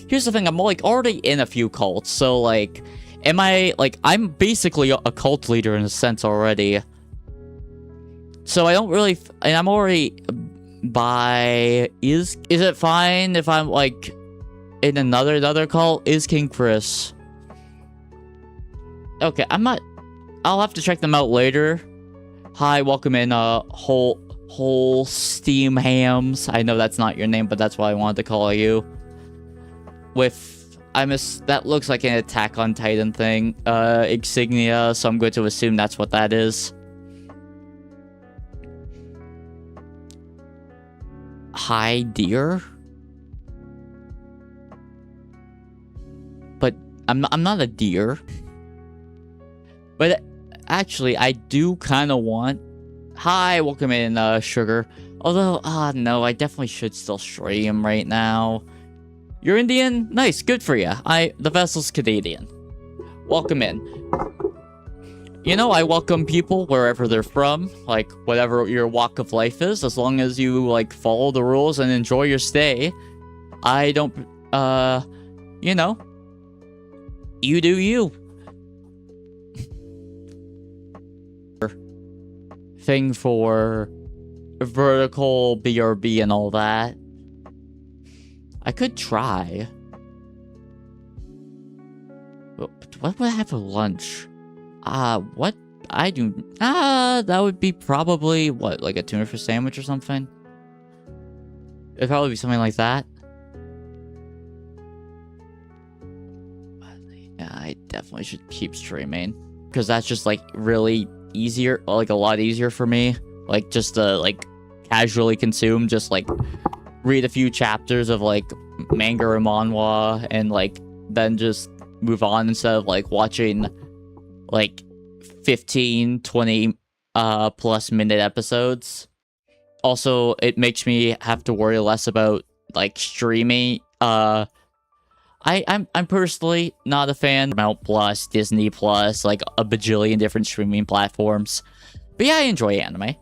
here's the thing, I'm, like, already in a few cults, so, like, am I, like, I'm basically a cult leader in a sense already. So I don't really, and I'm already by, is it fine if I'm, like... in another call? Is King Chris? Okay, I'm not... I'll have to check them out later. Hi, welcome in, whole Steam Hams. I know that's not your name, but that's what I wanted to call you. With... that looks like an Attack on Titan thing. Insignia, so I'm going to assume that's what that is. Hi, dear. But I'm not a deer. But actually, I do kind of want... Hi, welcome in, Sugar. Although, no, I definitely should still stream right now. You're Indian? Nice, good for you. The vessel's Canadian. Welcome in. You know, I welcome people wherever they're from, like, whatever your walk of life is, as long as you, like, follow the rules and enjoy your stay. I don't, you know, you do you. Thing for vertical BRB and all that. I could try. What would I have for lunch? What? That would be probably, what, like a tuna fish sandwich or something? It'd probably be something like that. Yeah, I definitely should keep streaming. Because that's just, like, really easier, like, a lot easier for me. Like, just to, like, casually consume, just, like, read a few chapters of, like, manga or manhwa, and, like, then just move on instead of, like, watching, like, 15, 20 plus minute episodes. Also, it makes me have to worry less about, like, streaming. I'm personally not a fan of Mount Plus, Disney Plus, like a bajillion different streaming platforms. But yeah, I enjoy anime.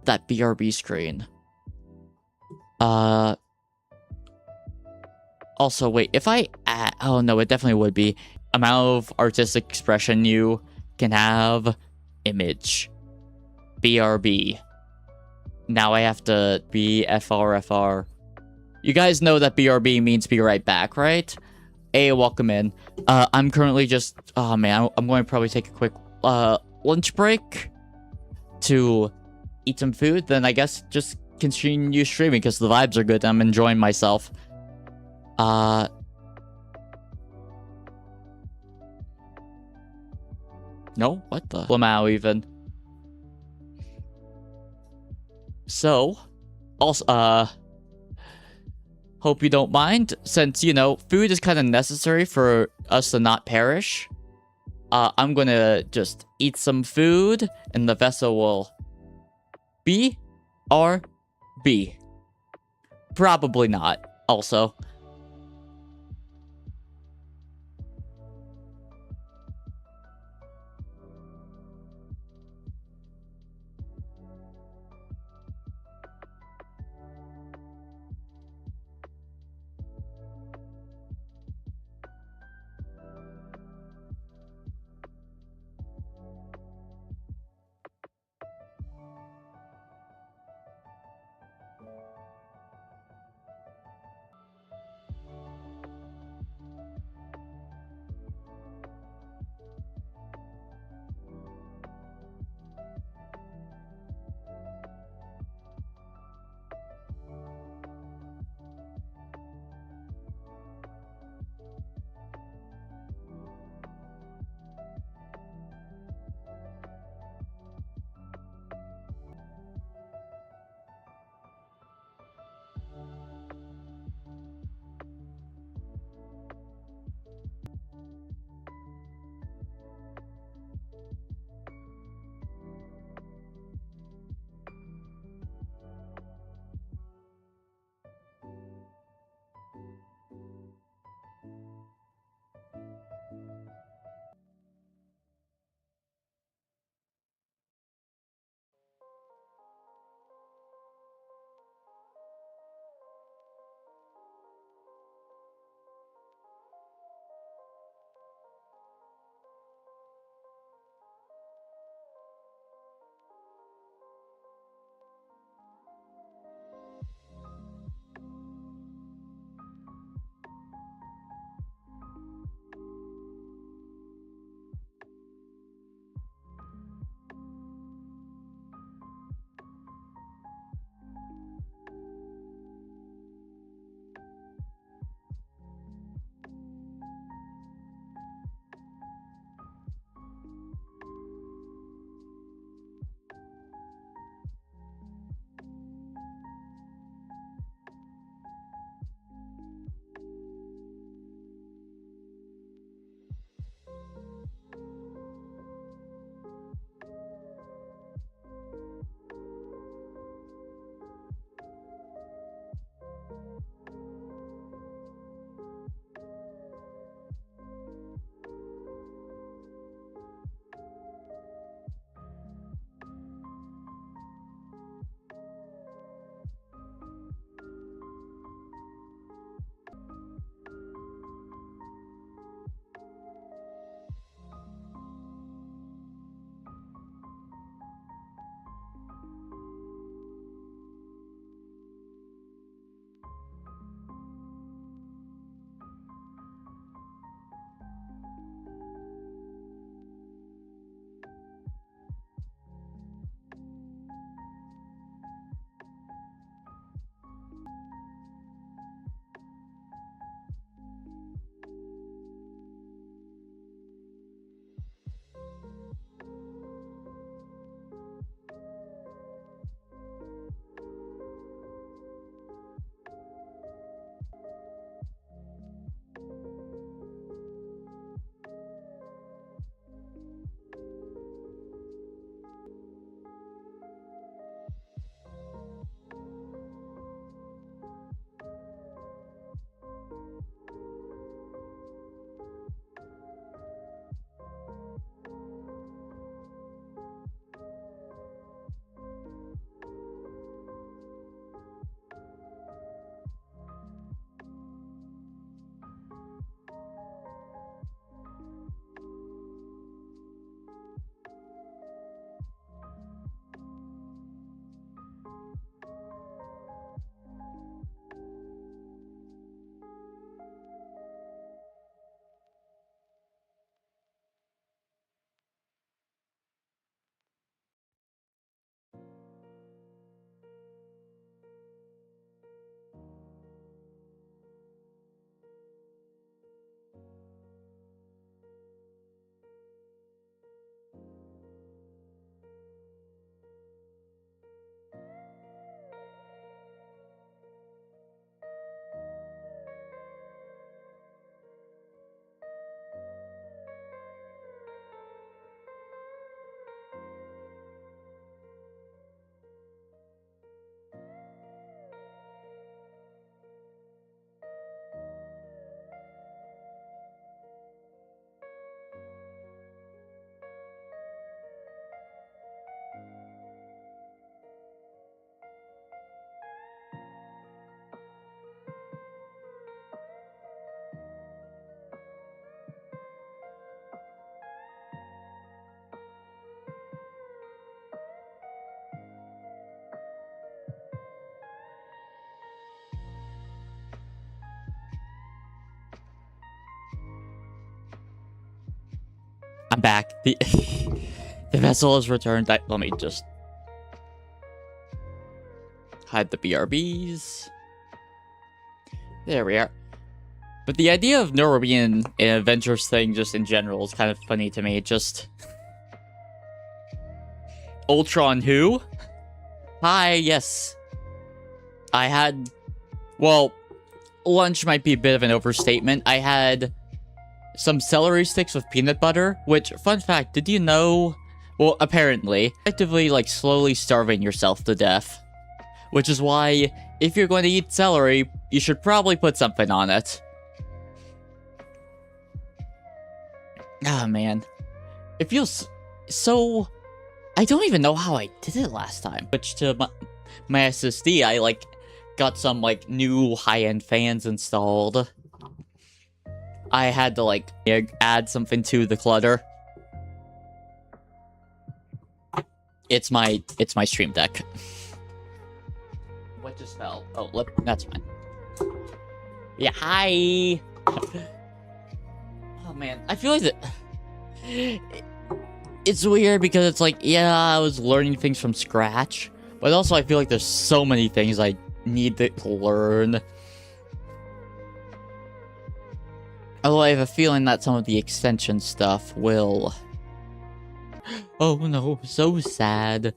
That BRB screen. Also, wait, if I add... Oh, no, it definitely would be. Amount of artistic expression you can have. Image. BRB. Now I have to be FRFR. You guys know that BRB means be right back, right? Hey, welcome in. I'm currently just... Oh, man, I'm going to probably take a quick lunch break to eat some food. Then I guess just continue streaming because the vibes are good. I'm enjoying myself. No? What the? Lamau, even. So, also, hope you don't mind, since, you know, food is kind of necessary for us to not perish. I'm gonna just eat some food, and the vessel will BRB. Probably not, also. I'm back. The the vessel is returned. Let me just hide the BRBs. There we are. But the idea of Nora being an Avengers thing just in general is kind of funny to me. Just... Ultron who? Hi, yes. I had... Well, lunch might be a bit of an overstatement. I had some celery sticks with peanut butter, which, fun fact, did you know... Well, apparently, effectively, like, slowly starving yourself to death. Which is why, if you're going to eat celery, you should probably put something on it. Ah, man. It feels so... I don't even know how I did it last time. Switched to my SSD, I, like, got some, like, new high-end fans installed. I had to, like, add something to the clutter. It's my stream deck. What just fell? Oh, look, that's fine. Yeah, hi! Oh, man. I feel like it's weird because it's like, yeah, I was learning things from scratch. But also, I feel like there's so many things I need to learn. Although I have a feeling that some of the extension stuff will... Oh no, so sad.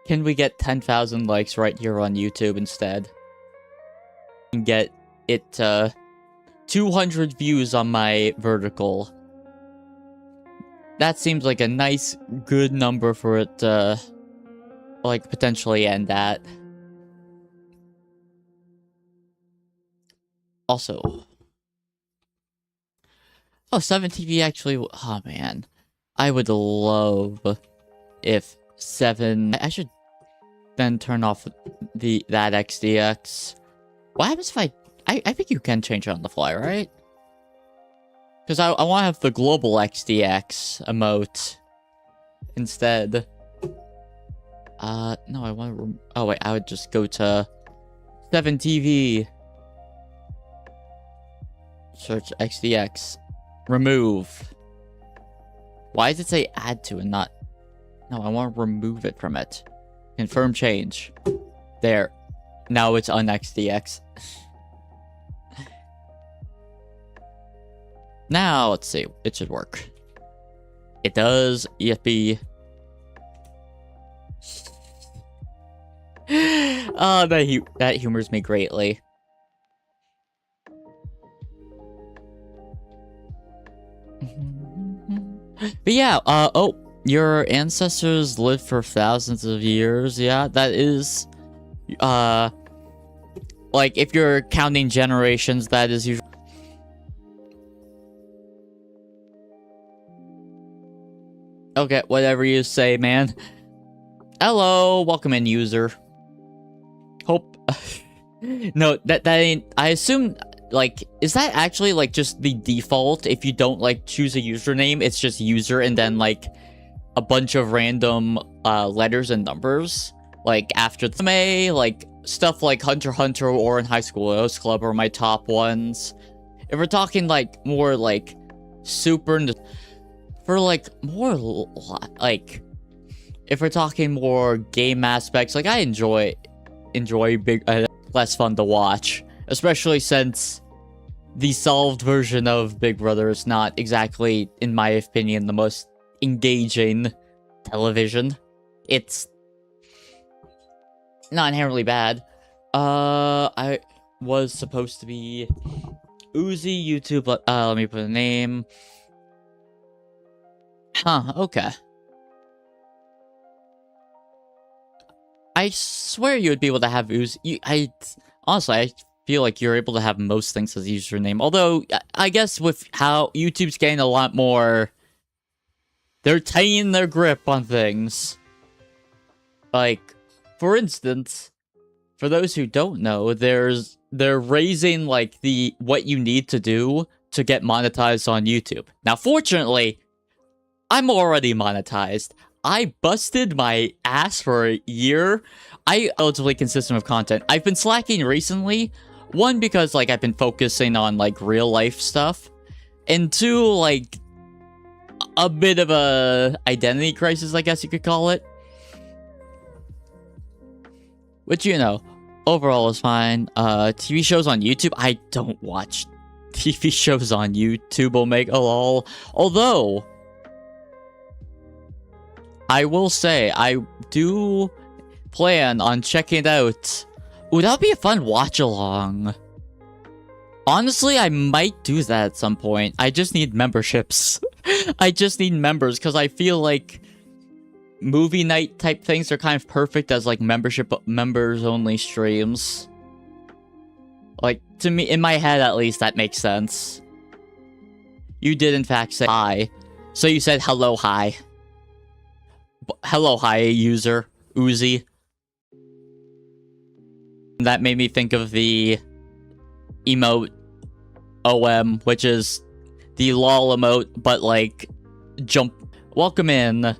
Can we get 10,000 likes right here on YouTube instead? And get it 200 views on my vertical. That seems like a nice, good number for it to, like, potentially end at. Also... Oh, 7TV actually... Oh, man. I would love if 7... I should then turn off that XDX. What happens if I think you can change it on the fly, right? Because I want to have the global XDX emote instead. No, I want to... Oh, wait, I would just go to 7TV. Search XDX. Remove. Why does it say add to and not... No, I want to remove it from it. Confirm change. There. Now it's on XDX. Now, let's see. It should work. It does. Yippee. Oh, that humors me greatly. But yeah, oh, your ancestors lived for thousands of years. Yeah, that is, like, if you're counting generations, that is usually... Okay, whatever you say, man. Hello, welcome in, user. Hope... No, that ain't... I assume... Like, is that actually, like, just the default? If you don't, like, choose a username, it's just user and then, like, a bunch of random, letters and numbers? Like, after the May, like, stuff like Hunter x Hunter or in High School Host Club are my top ones. If we're talking, like, more, like, super... For, like, more, like... If we're talking more game aspects, like, I enjoy big... less fun to watch. Especially since the solved version of Big Brother is not exactly, in my opinion, the most engaging television. It's not inherently bad. I was supposed to be Uzi YouTube, let me put a name. Huh, okay. I swear you would be able to have Uzi. Honestly, I feel like you're able to have most things as a username. Although, I guess with how YouTube's getting a lot more... They're tightening their grip on things. Like, for instance, for those who don't know, they're raising, like, what you need to do to get monetized on YouTube. Now, fortunately, I'm already monetized. I busted my ass for a year. I relatively consistent with content. I've been slacking recently. One, because, like, I've been focusing on, like, real life stuff. And two, like, a bit of a identity crisis, I guess you could call it. Which, you know, overall is fine. TV shows on YouTube, I don't watch TV shows on YouTube, Omega lol. Although, I will say, I do plan on checking it out. Ooh, that would be a fun watch-along. Honestly, I might do that at some point. I just need memberships. I just need members, because I feel like movie night type things are kind of perfect as, like, members-only streams. Like, to me, in my head at least, that makes sense. You did, in fact, say hi. So you said hello, hi. Hello, hi, user. Uzi. That made me think of the emote OM, which is the lol emote, but like, jump. Welcome in.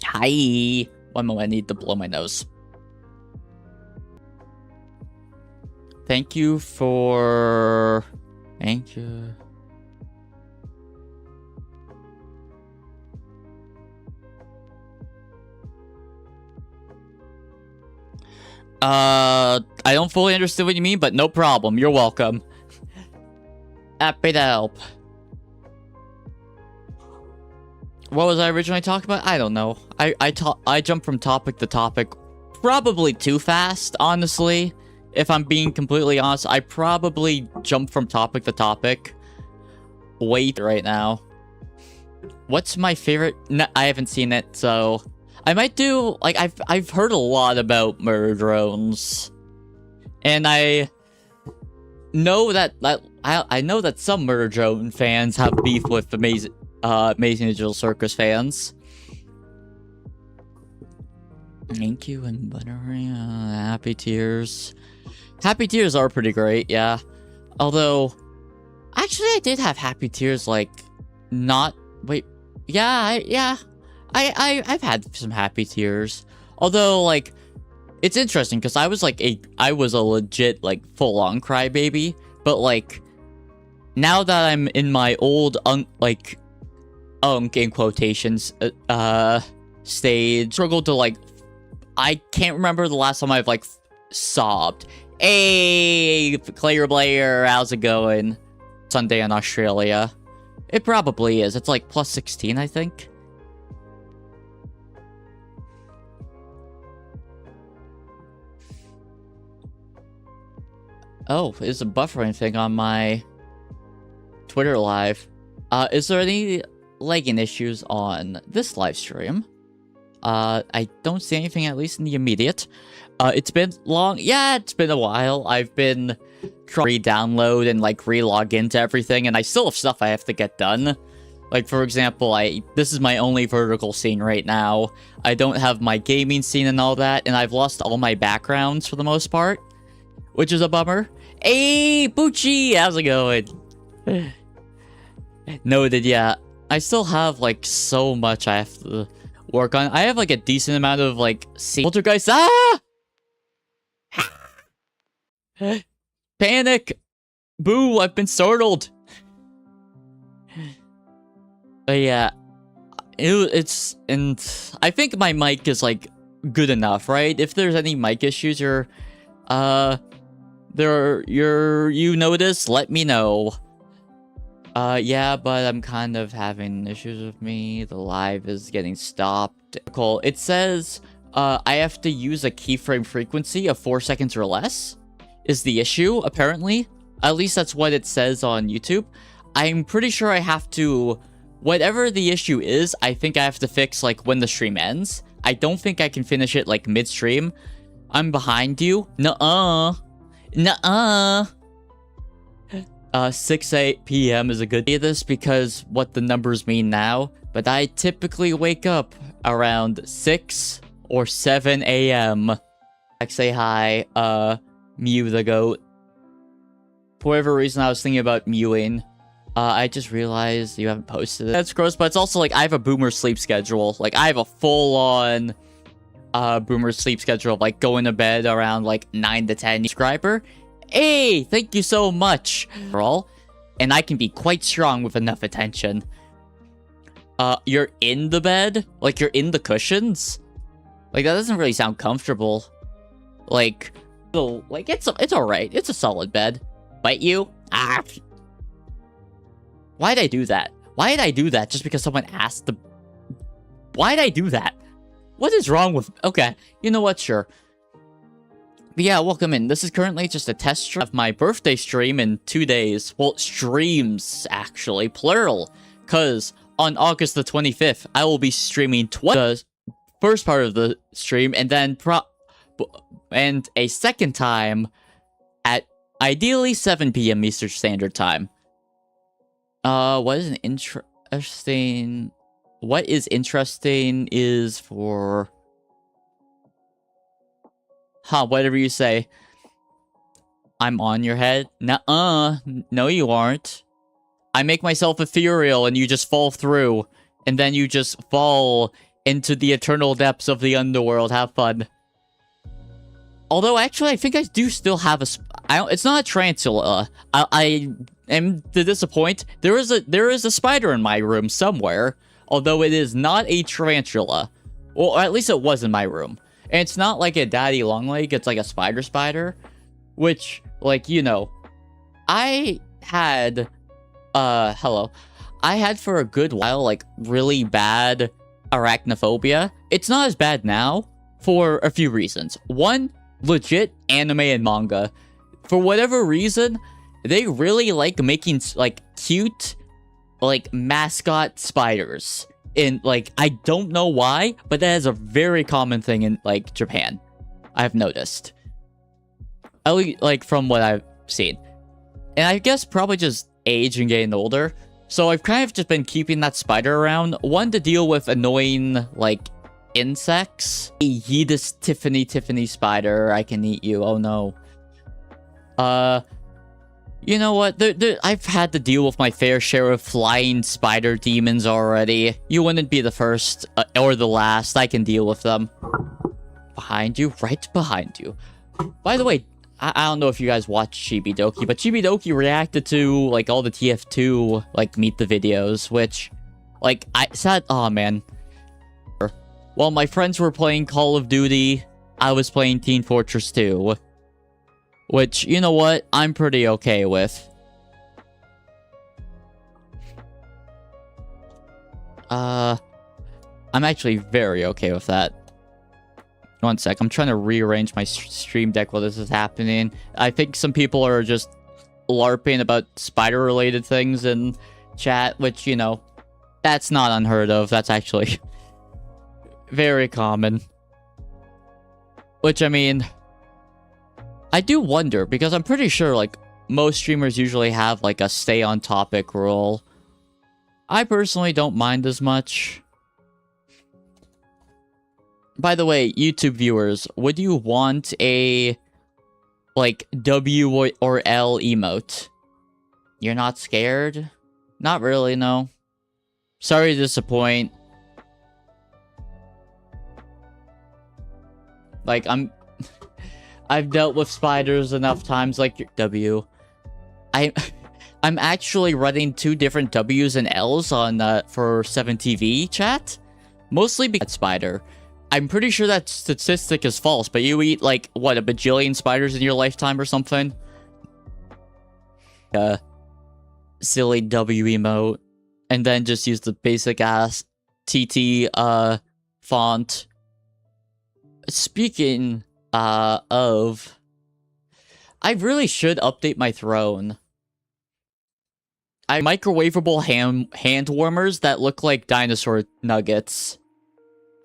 Hi. One moment, I need to blow my nose. Thank you for... Thank you. I don't fully understand what you mean, but no problem. You're welcome. Happy to help. What was I originally talking about? I don't know. I jumped from topic to topic probably too fast, honestly. If I'm being completely honest, I probably jumped from topic to topic. Wait right now. What's my favorite? No, I haven't seen it, so I might do, like, I've heard a lot about murder drones, and I know that I know that some murder drone fans have beef with Amazing Digital Circus fans. Thank you and buttery happy tears. Happy tears are pretty great, yeah. Although, actually, I did have happy tears, like, not wait, yeah. I've had some happy tears. Although, like, it's interesting because I was a legit, like, full-on crybaby. But, like, now that I'm in my old, in quotations, stage, struggled to, like, I can't remember the last time I've, like, sobbed. Hey, Claire Blair, how's it going? Sunday in Australia. It probably is. It's, like, plus 16, I think. Oh, it's a buffering thing on my Twitter live. Is there any lagging issues on this live stream? I don't see anything, at least in the immediate. It's been long. Yeah, it's been a while. I've been trying to re-download and, like, re-log into everything, and I still have stuff I have to get done. Like, for example, this is my only vertical scene right now. I don't have my gaming scene and all that, and I've lost all my backgrounds for the most part, which is a bummer. Hey, Bucci, how's it going? Noted, yeah. I still have, like, so much I have to work on. I have, like, a decent amount of, like, poltergeist. Ah! Panic! Boo, I've been startled. But yeah, it's, and I think my mic is, like, good enough, right? If there's any mic issues you notice, let me know. Yeah, but I'm kind of having issues with me. The live is getting stopped. Cool. It says, I have to use a keyframe frequency of 4 seconds or less is the issue, apparently. At least that's what it says on YouTube. I'm pretty sure I have to, whatever the issue is, I think I have to fix, like, when the stream ends. I don't think I can finish it, like, mid-stream. I'm behind you. Nuh-uh. Nuh-uh. 6 p.m. is a good day of this because what the numbers mean now. But I typically wake up around 6 or 7 a.m. I say hi, Mew the goat. For whatever reason, I was thinking about mewing. I just realized you haven't posted it. That's gross, but it's also, like, I have a boomer sleep schedule. Like, I have a full-on boomer sleep schedule of, like, going to bed around, like, 9 to 10. Subscriber? Hey, thank you so much. For all, and I can be quite strong with enough attention. You're in the bed? Like, you're in the cushions? Like, that doesn't really sound comfortable. Like, it's alright. It's a solid bed. Bite you? Ah. Why'd I do that? Why did I do that? Just because someone asked the... Why'd I do that? What is wrong with... Okay, you know what? Sure. But yeah, welcome in. This is currently just a test stream of my birthday stream in 2 days. Well, streams, actually. Plural. Because on August the 25th, I will be streaming the first part of the stream, and then and a second time at ideally 7 p.m. Eastern Standard Time. What is interesting is for... Huh, whatever you say. I'm on your head? Nuh-uh. No, you aren't. I make myself ethereal and you just fall through. And then you just fall into the eternal depths of the underworld. Have fun. Although, actually, I think I do still have a... it's not a tarantula. I am to disappoint. There is a spider in my room somewhere. Although it is not a tarantula. Well, or at least it was in my room. And it's not like a daddy long leg, it's like a spider. Which, like, you know, I had for a good while, like, really bad arachnophobia. It's not as bad now for a few reasons. One, legit anime and manga. For whatever reason, they really like making, like, cute, like, mascot spiders. And, like, I don't know why, but that is a very common thing in, like, Japan. I've noticed. At least, like, from what I've seen. And I guess probably just age and getting older. So I've kind of just been keeping that spider around. One, to deal with annoying, like, insects. Yeetus Tiffany spider. I can eat you. Oh, no. You know what? I've had to deal with my fair share of flying spider demons already. You wouldn't be the first or the last. I can deal with them. Behind you, right behind you. By the way, I don't know if you guys watch Chibidoki, but Chibidoki reacted to, like, all the TF2, like, Meet the videos, which, like, I said, oh man. While my friends were playing Call of Duty, I was playing Team Fortress 2. Which, you know what? I'm pretty okay with. I'm actually very okay with that. One sec, I'm trying to rearrange my stream deck while this is happening. I think some people are just LARPing about spider-related things in chat, which, you know, that's not unheard of. That's actually very common. Which, I mean... I do wonder, because I'm pretty sure, like, most streamers usually have, like, a stay on topic rule. I personally don't mind as much. By the way, YouTube viewers, would you want a, like, W or L emote? You're not scared? Not really, no. Sorry to disappoint. Like, I've dealt with spiders enough times, like your W. I'm actually running 2 different W's and L's on for 7TV chat, mostly because spider. I'm pretty sure that statistic is false, but you eat like what, a bajillion spiders in your lifetime or something? Silly W emote, and then just use the basic ass TT font. Speaking of, I really should update my throne. I microwavable hand warmers that look like dinosaur nuggets.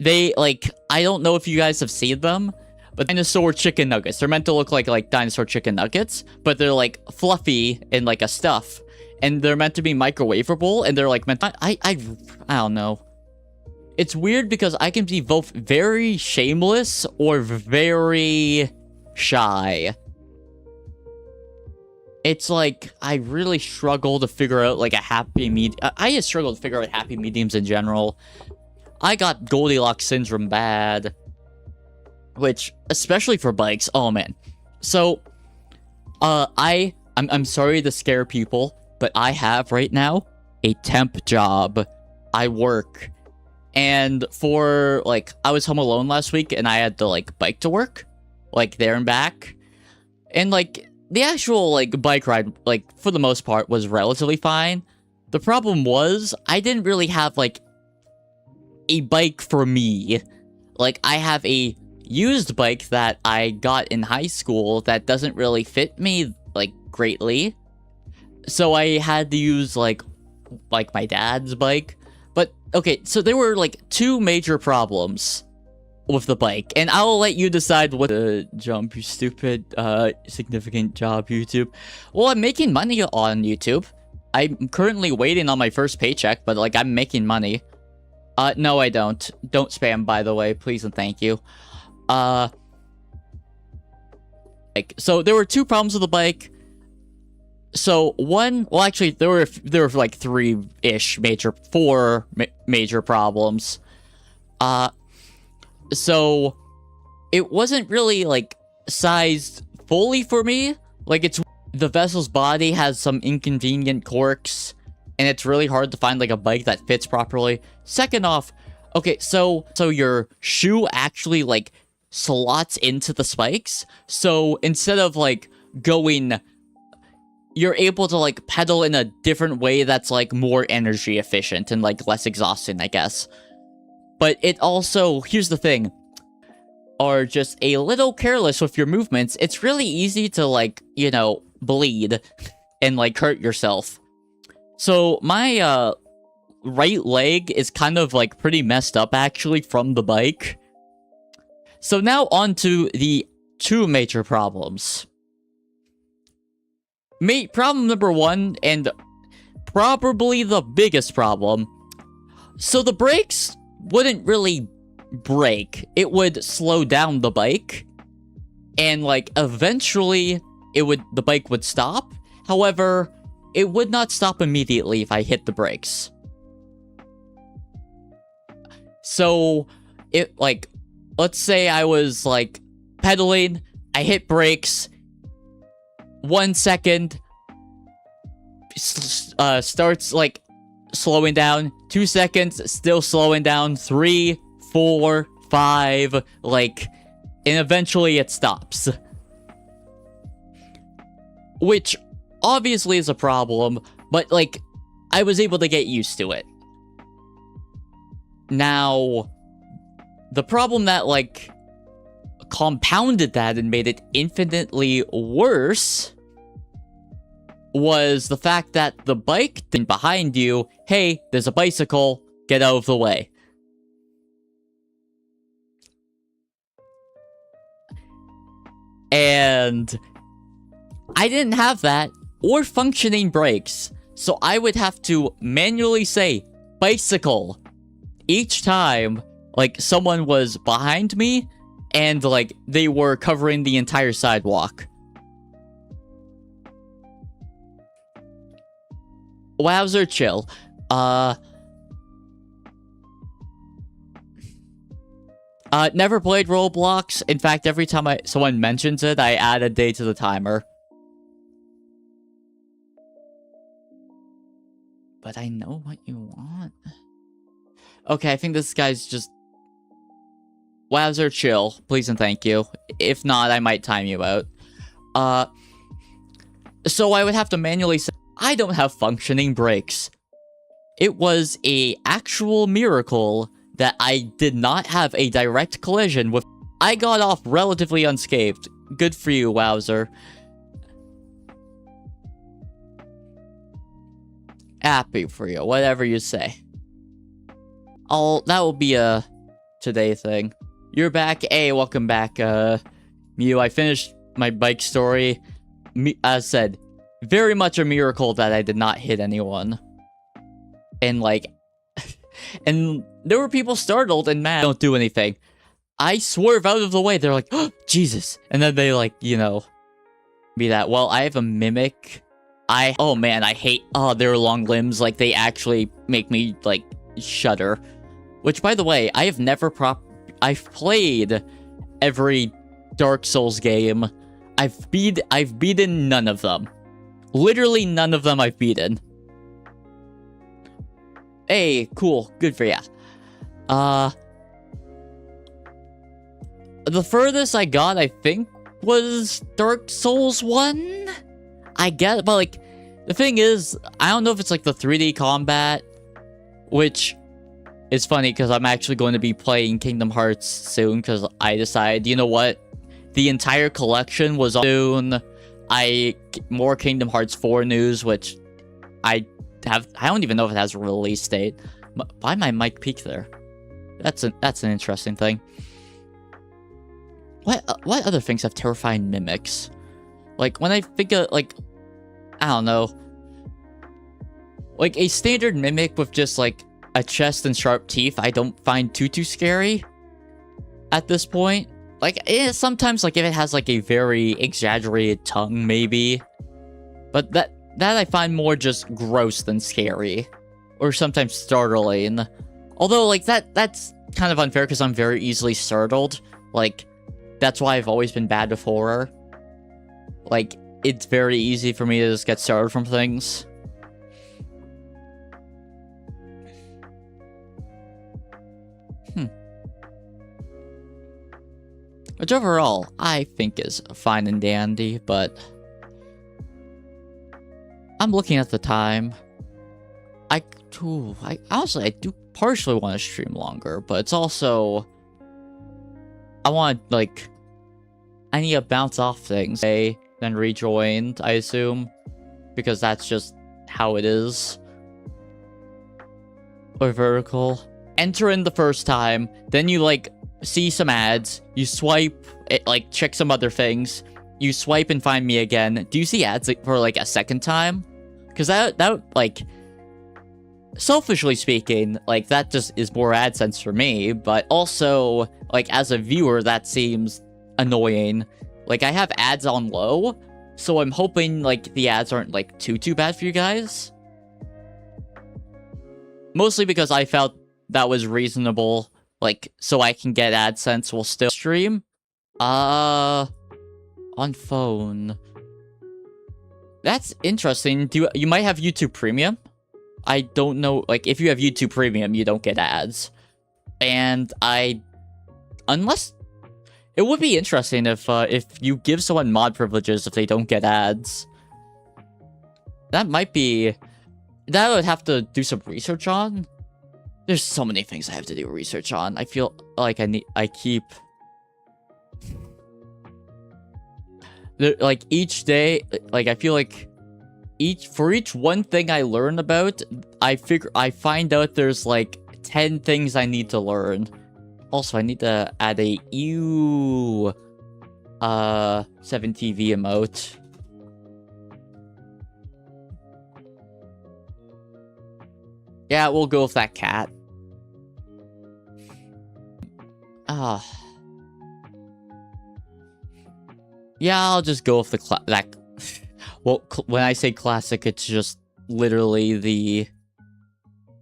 They, like, I don't know if you guys have seen them, but dinosaur chicken nuggets. They're meant to look like dinosaur chicken nuggets, but they're like fluffy and like a stuff, and they're meant to be microwavable, and they're like meant to, I don't know. It's weird because I can be both very shameless or very shy. It's like, I really struggle to figure out, like, a happy medium. I just struggle to figure out happy mediums in general. I got Goldilocks syndrome bad. Which, especially for bikes, oh man. So, I'm sorry to scare people, but I have right now a temp job. I work. And for, like, I was home alone last week, and I had to, like, bike to work. Like, there and back. And, like, the actual, like, bike ride, like, for the most part, was relatively fine. The problem was, I didn't really have, like, a bike for me. Like, I have a used bike that I got in high school that doesn't really fit me, like, greatly. So I had to use, like my dad's bike. But, okay, so there were, like, 2 major problems with the bike. And I'll let you decide what to jump, you stupid, significant job, YouTube. Well, I'm making money on YouTube. I'm currently waiting on my first paycheck, but, like, I'm making money. No, I don't. Don't spam, by the way, please and thank you. Like, so there were 2 problems with the bike. So one, well, actually, there were like 3-ish major, 4 major problems. So it wasn't really like sized fully for me. Like, the vessel's body has some inconvenient quirks, and it's really hard to find like a bike that fits properly. Second off, okay, so your shoe actually like slots into the spikes. So instead of like going, you're able to like pedal in a different way that's like more energy efficient and like less exhausting, I guess. But it also, here's the thing, are just a little careless with your movements. It's really easy to like, you know, bleed and like hurt yourself. So my right leg is kind of like pretty messed up actually from the bike. So now on to the 2 major problems. Problem number 1, and probably the biggest problem. So the brakes wouldn't really brake. It would slow down the bike. And like eventually the bike would stop. However, it would not stop immediately if I hit the brakes. So it like, let's say I was like pedaling, I hit brakes, 1 second, starts like slowing down, 2 seconds, still slowing down, 3, 4, 5, like, and eventually it stops. Which obviously is a problem, but like, I was able to get used to it. Now, the problem that like compounded that and made it infinitely worse was the fact that the bike then behind you, hey, there's a bicycle, get out of the way. And I didn't have that or functioning brakes, so I would have to manually say bicycle each time like someone was behind me and like they were covering the entire sidewalk. Wowzer, chill. Never played Roblox. In fact, every time someone mentions it, I add a day to the timer. But I know what you want. Okay, I think this guy's just... Wowzer, chill. Please and thank you. If not, I might time you out. So I would have to manually say, I don't have functioning brakes. It was a actual miracle that I did not have a direct collision with. I got off relatively unscathed. Good for you, Wowzer. Happy for you, whatever you say. That will be a today thing. You're back. Hey, welcome back, Mew. I finished my bike story. As said, very much a miracle that I did not hit anyone. And like, and there were people startled and mad. Don't do anything. I swerve out of the way. They're like, oh, Jesus. And then they like, you know, be that. Well, I have a mimic. Oh man, I hate, their long limbs. Like, they actually make me like shudder. Which, by the way, I have never I've played every Dark Souls game. I've beaten none of them. Literally none of them I've beaten. Hey, cool. Good for ya. The furthest I got, I think, was Dark Souls 1? I get it, but, like, the thing is, I don't know if it's, like, the 3D combat, which is funny, because I'm actually going to be playing Kingdom Hearts soon, because I decided, you know what? The entire collection was soon. More Kingdom Hearts 4 news, which I don't even know if it has a release date. Why my mic peak there? That's an interesting thing. What other things have terrifying mimics? Like, when I think of, like, I don't know. Like, a standard mimic with just, like, a chest and sharp teeth, I don't find too scary at this point. Like, sometimes, like, if it has, like, a very exaggerated tongue, maybe. But that I find more just gross than scary. Or sometimes startling. Although, like, that's kind of unfair because I'm very easily startled. Like, that's why I've always been bad with horror. Like, it's very easy for me to just get startled from things. Which overall, I think is fine and dandy, but I'm looking at the time. Honestly, I do partially want to stream longer, but it's also, I want, like, I need to bounce off things, then rejoined, I assume, because that's just how it is. Or vertical. Enter in the first time, then you, like, see some ads, you swipe, like, check some other things, you swipe and find me again. Do you see ads, like, for, like, a second time? Because that, like, selfishly speaking, like, that just is more AdSense for me, but also, like, as a viewer, that seems annoying. Like, I have ads on low, so I'm hoping, like, the ads aren't, like, too bad for you guys. Mostly because I felt that was reasonable, like, so I can get AdSense while still stream. On phone. That's interesting. You might have YouTube Premium? I don't know, like, if you have YouTube Premium, you don't get ads. And unless, it would be interesting if you give someone mod privileges if they don't get ads. That might be, that I would have to do some research on. There's so many things I have to do research on. I feel like I keep, like, each day, like, I feel like for each one thing I learn about, I find out there's, like, 10 things I need to learn. Also, I need to add a 7TV emote. Yeah, we'll go with that cat. Yeah, I'll just go with the well, when I say classic, it's just literally the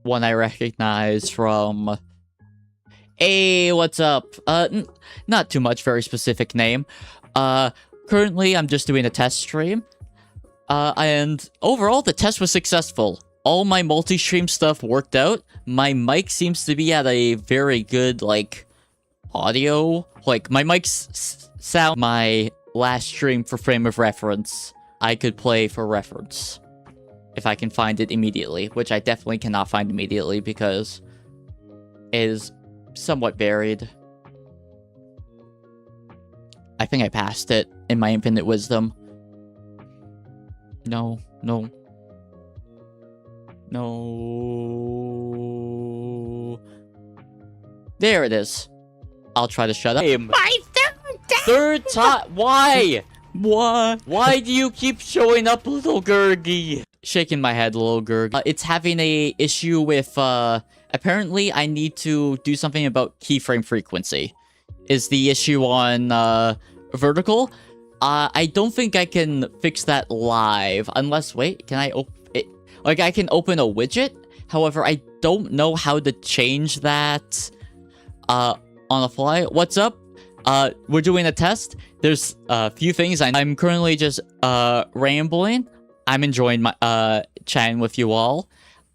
one I recognize from... Hey, what's up? Not too much, very specific name. Currently, I'm just doing a test stream. And overall, the test was successful. All my multi-stream stuff worked out. My mic seems to be at a very good, like, audio. Like, my mic's sound my last stream for frame of reference. I could play for reference. If I can find it immediately. Which I definitely cannot find immediately because it is somewhat buried. I think I passed it in my infinite wisdom. No. There it is. I'll try to shut up. My Third time. Why? What? Why do you keep showing up, little Gurgi? Shaking my head, little Gurg. It's having a issue with, apparently I need to do something about keyframe frequency. Is the issue on, vertical? I don't think I can fix that live. Unless, wait, can I open it? Like, I can open a widget. However, I don't know how to change that, on the fly. What's up? We're doing a test. There's a few things. I'm currently just, rambling. I'm enjoying my chatting with you all.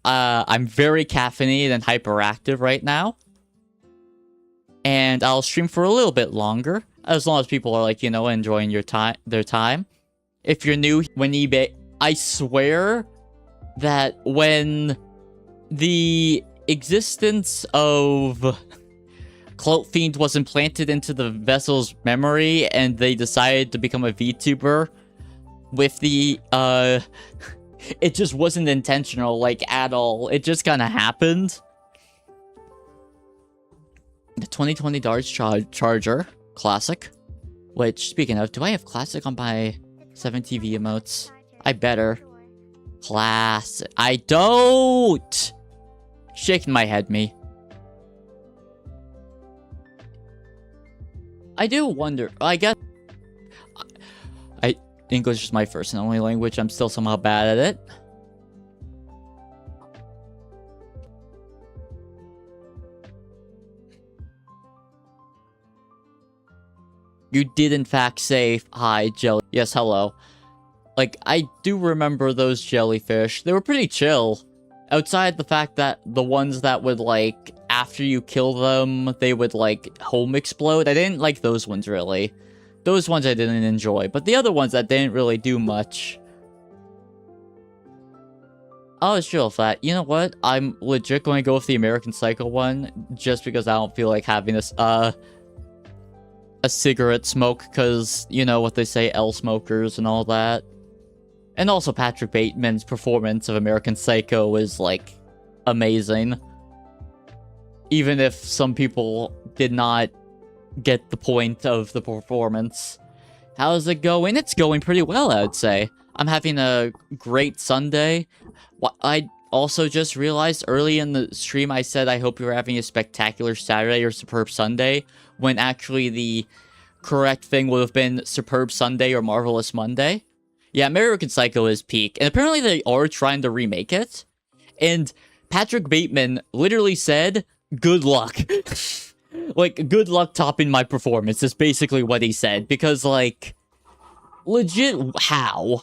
I'm very caffeinated and hyperactive right now. And I'll stream for a little bit longer, as long as people are like, you know, enjoying their time. If you're new, when eBay, I swear that when the existence of Clout Fiend was implanted into the vessel's memory and they decided to become a VTuber with the, it just wasn't intentional, like, at all. It just kind of happened. The 2020 Darts Charger. Classic. Which, speaking of, do I have Classic on my 7TV emotes? I better. Classic. I don't! Shaking my head, me. I do wonder, I guess... English is my first and only language. I'm still somehow bad at it. You did in fact say hi, jelly. Yes, hello. Like, I do remember those jellyfish. They were pretty chill. Outside the fact that the ones that would, like, after you kill them, they would, like, home explode. I didn't like those ones, really. Those ones I didn't enjoy. But the other ones that didn't really do much. I was chill with that. You know what? I'm legit going to go with the American Psycho one. Just because I don't feel like having this, a cigarette smoke. Because, you know what they say, L smokers and all that. And also Patrick Bateman's performance of American Psycho is, like, amazing. Even if some people did not get the point of the performance. How's it going? It's going pretty well, I would say. I'm having a great Sunday. I also just realized early in the stream I said I hope you're having a spectacular Saturday or superb Sunday, when actually the correct thing would have been superb Sunday or marvelous Monday. Yeah, American Psycho is peak, and apparently they are trying to remake it. And Patrick Bateman literally said, good luck. Like, good luck topping my performance is basically what he said. Because, like, legit, how?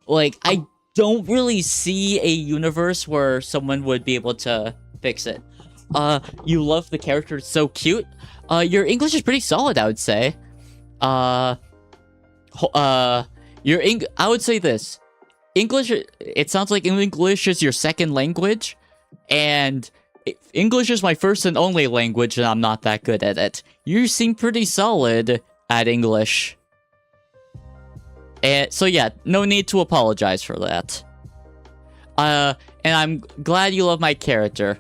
Like, I don't really see a universe where someone would be able to fix it. You love the character, it's so cute. Your English is pretty solid, I would say. I would say this. English, it sounds like English is your second language, and English is my first and only language, and I'm not that good at it. You seem pretty solid at English. And so yeah, no need to apologize for that. And I'm glad you love my character.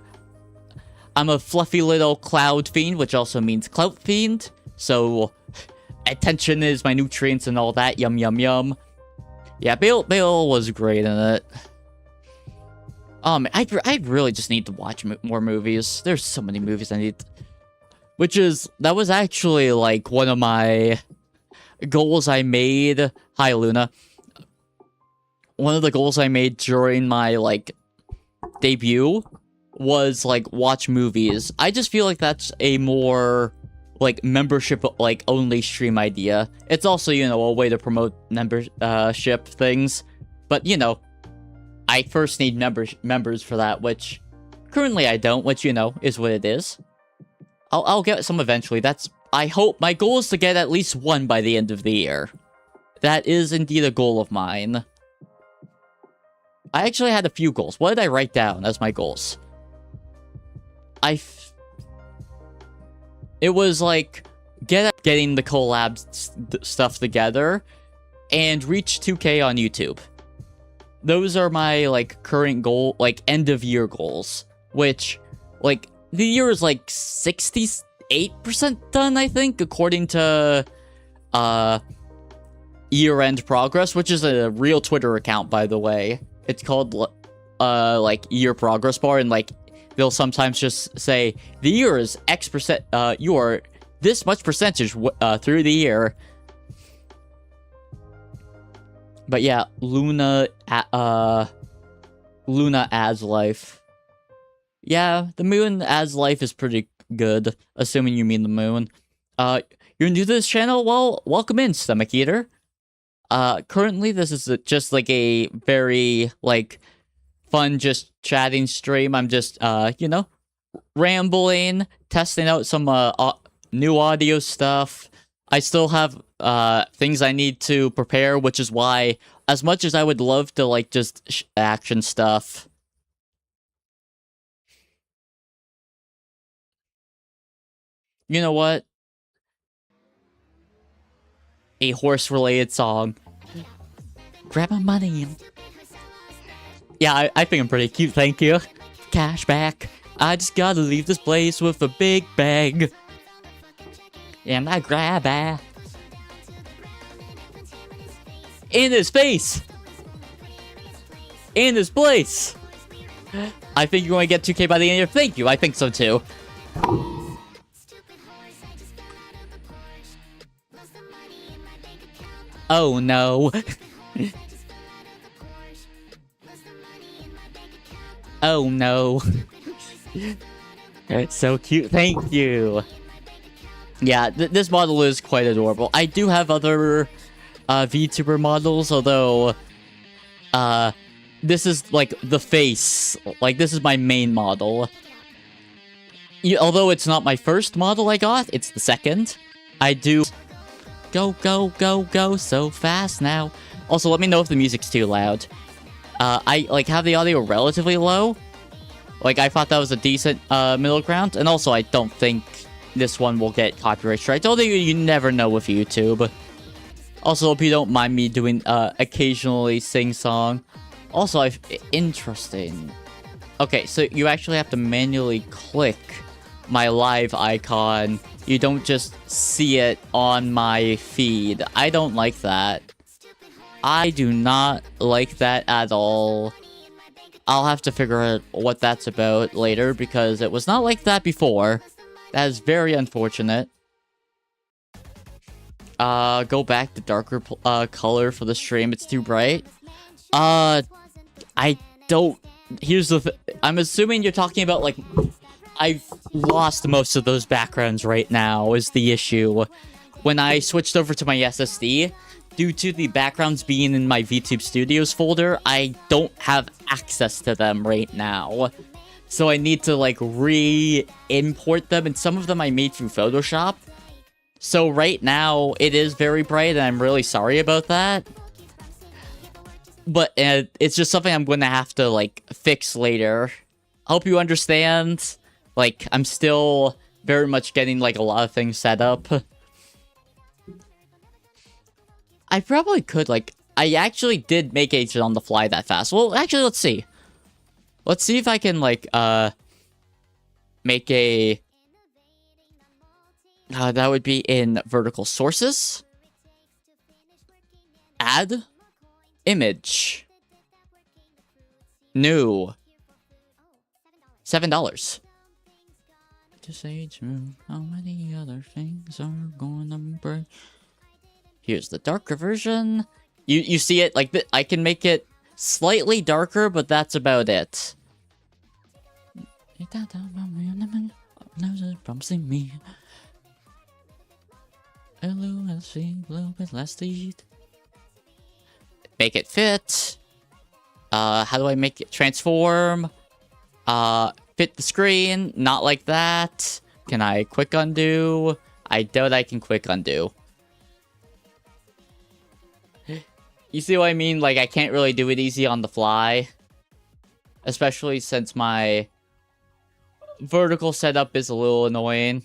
I'm a fluffy little cloud fiend, which also means clout fiend. So, attention is my nutrients and all that. Yum, yum, yum. Yeah, Bale was great in it. I really just need to watch more movies. There's so many movies I need. That was actually, like, one of my goals I made. Hi, Luna. One of the goals I made during my, like, debut was, like, watch movies. I just feel like that's a more, like, membership, like, only stream idea. It's also, you know, a way to promote membership things. But, you know, I first need members for that, which currently I don't, which, you know, is what it is. I'll get some eventually. I hope, my goal is to get at least one by the end of the year. That is indeed a goal of mine. I actually had a few goals. What did I write down as my goals? It was like, getting the collab stuff together, and reach 2K on YouTube. Those are my, like, current goal, like, end of year goals. Which, like, the year is, like, 68% done, I think, according to, year-end progress, which is a real Twitter account, by the way. It's called, like, year progress bar, and, like, they'll sometimes just say, the year is X%, you are this much percentage, through the year. But yeah, Luna as life. Yeah, the moon as life is pretty good, assuming you mean the moon. You're new to this channel? Well, welcome in, Stomach Eater. Currently this is just like a very like fun just chatting stream. I'm just you know, rambling, testing out some new audio stuff. I still have things I need to prepare, which is why, as much as I would love to like just action stuff, you know what? A horse-related song. Grab my money. Yeah, I think I'm pretty cute, thank you. Cash back. I just gotta leave this place with a big bag. And I grab it. In his face! In his place! I think you're going to get 2K by the end of the year. Thank you, I think so too. Oh no. Oh no. It's so cute, thank you. Yeah, this model is quite adorable. I do have other VTuber models, although this is like the face. Like, this is my main model. Although it's not my first model I got, it's the second. I do go, go, go, go so fast now. Also, let me know if the music's too loud. I like have the audio relatively low. Like, I thought that was a decent middle ground. And also, I don't think this one will get copyright strikes. Although you never know with YouTube. Also, hope you don't mind me doing occasionally sing-song. Also, interesting. Okay, so you actually have to manually click my live icon. You don't just see it on my feed. I don't like that. I do not like that at all. I'll have to figure out what that's about later, because it was not like that before. That is very unfortunate. Go back to darker color for the stream. It's too bright. I don't... Here's the I'm assuming you're talking about, like... I've lost most of those backgrounds right now, is the issue. When I switched over to my SSD, due to the backgrounds being in my VTube Studios folder, I don't have access to them right now. So I need to, like, re-import them, and some of them I made through Photoshop. So right now, it is very bright, and I'm really sorry about that. But it's just something I'm going to have to, like, fix later. I hope you understand. Like, I'm still very much getting, like, a lot of things set up. I probably could, like... I actually did make Agent on the fly that fast. Well, actually, let's see. Let's see if I can, like, make a... that would be in vertical sources. Add. Image. New. $7. To say true, how many other things are going to break? Here's the darker version. You see it like I can make it slightly darker, but that's about it. Promising me. Make it fit. How do I make it transform? Fit the screen. Not like that. Can I quick undo? I doubt I can quick undo. You see what I mean? Like, I can't really do it easy on the fly. Especially since my vertical setup is a little annoying.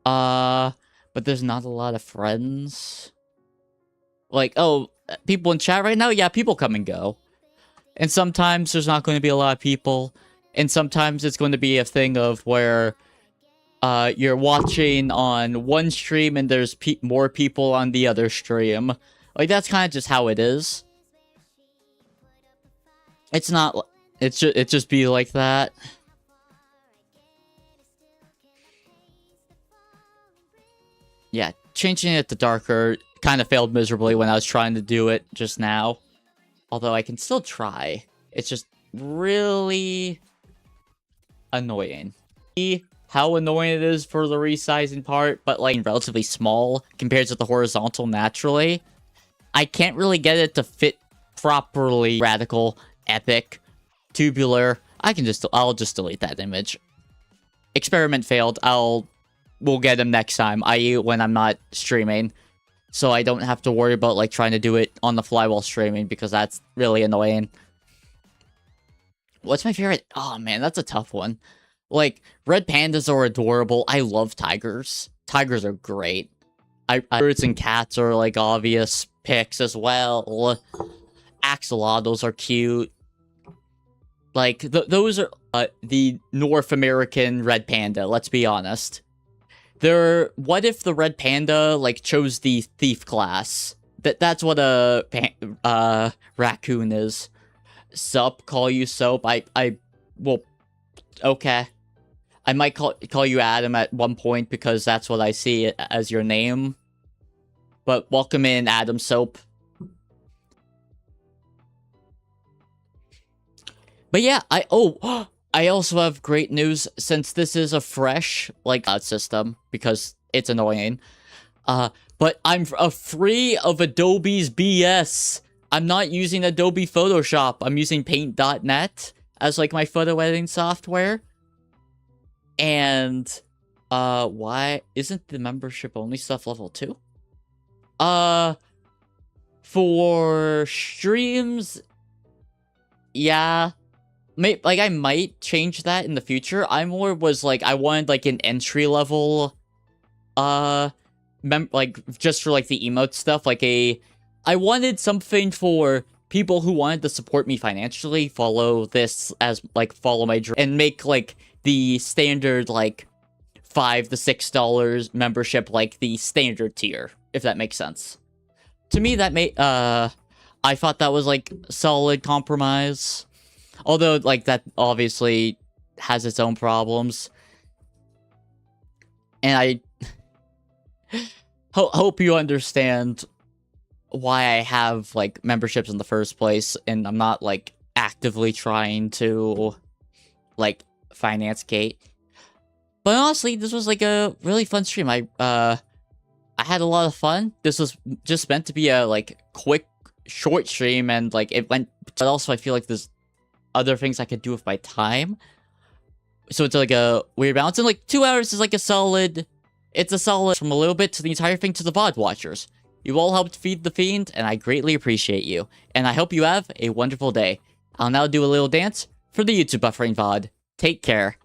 But there's not a lot of friends. Like, oh, people in chat right now? Yeah, people come and go. And sometimes there's not going to be a lot of people. And sometimes it's going to be a thing of where you're watching on one stream and there's more people on the other stream. Like, that's kind of just how it is. It's not... it just be like that. Yeah, changing it to darker kind of failed miserably when I was trying to do it just now. Although I can still try. It's just really annoying. See how annoying it is for the resizing part, but like relatively small compared to the horizontal naturally. I can't really get it to fit properly. Radical, epic, tubular. I'll just delete that image. Experiment failed. We'll get him next time, i.e. when I'm not streaming. So I don't have to worry about, like, trying to do it on the fly while streaming, because that's really annoying. What's my favorite? Oh, man, that's a tough one. Like, red pandas are adorable. I love tigers. Tigers are great. Birds and cats are, like, obvious picks as well. Axolotls are cute. Like, those are the North American red panda, let's be honest. What if the red panda, like, chose the thief class? That's what a raccoon is. Sup, call you Soap. Well, okay. I might call you Adam at one point because that's what I see as your name. But welcome in, Adam Soap. But yeah, I also have great news since this is a fresh, like, system because it's annoying. But I'm free of Adobe's BS. I'm not using Adobe Photoshop. I'm using Paint.net as, like, my photo editing software. And, why isn't the membership only stuff level 2? For streams, yeah. Like, I might change that in the future. I wanted, like, an entry level, like, just for, like, the emote stuff. Like, I wanted something for people who wanted to support me financially, follow this as, like, follow my dream, and make, like, the standard, like, $5 to $6 membership, like, the standard tier, if that makes sense. To me, that I thought that was, like, solid compromise. Although, like, that obviously has its own problems. And I hope you understand why I have, like, memberships in the first place, and I'm not, like, actively trying to, like, finance Kate. But honestly, this was, like, a really fun stream. I had a lot of fun. This was just meant to be a, like, quick, short stream, and, like, it went... But also, I feel like there's other things I could do with my time. So it's, like, a weird balance. And, like, 2 hours is, like, a solid... It's a solid from a little bit to the entire thing to the VOD watchers. You all helped feed the fiend, and I greatly appreciate you. And I hope you have a wonderful day. I'll now do a little dance for the YouTube Buffering VOD. Take care.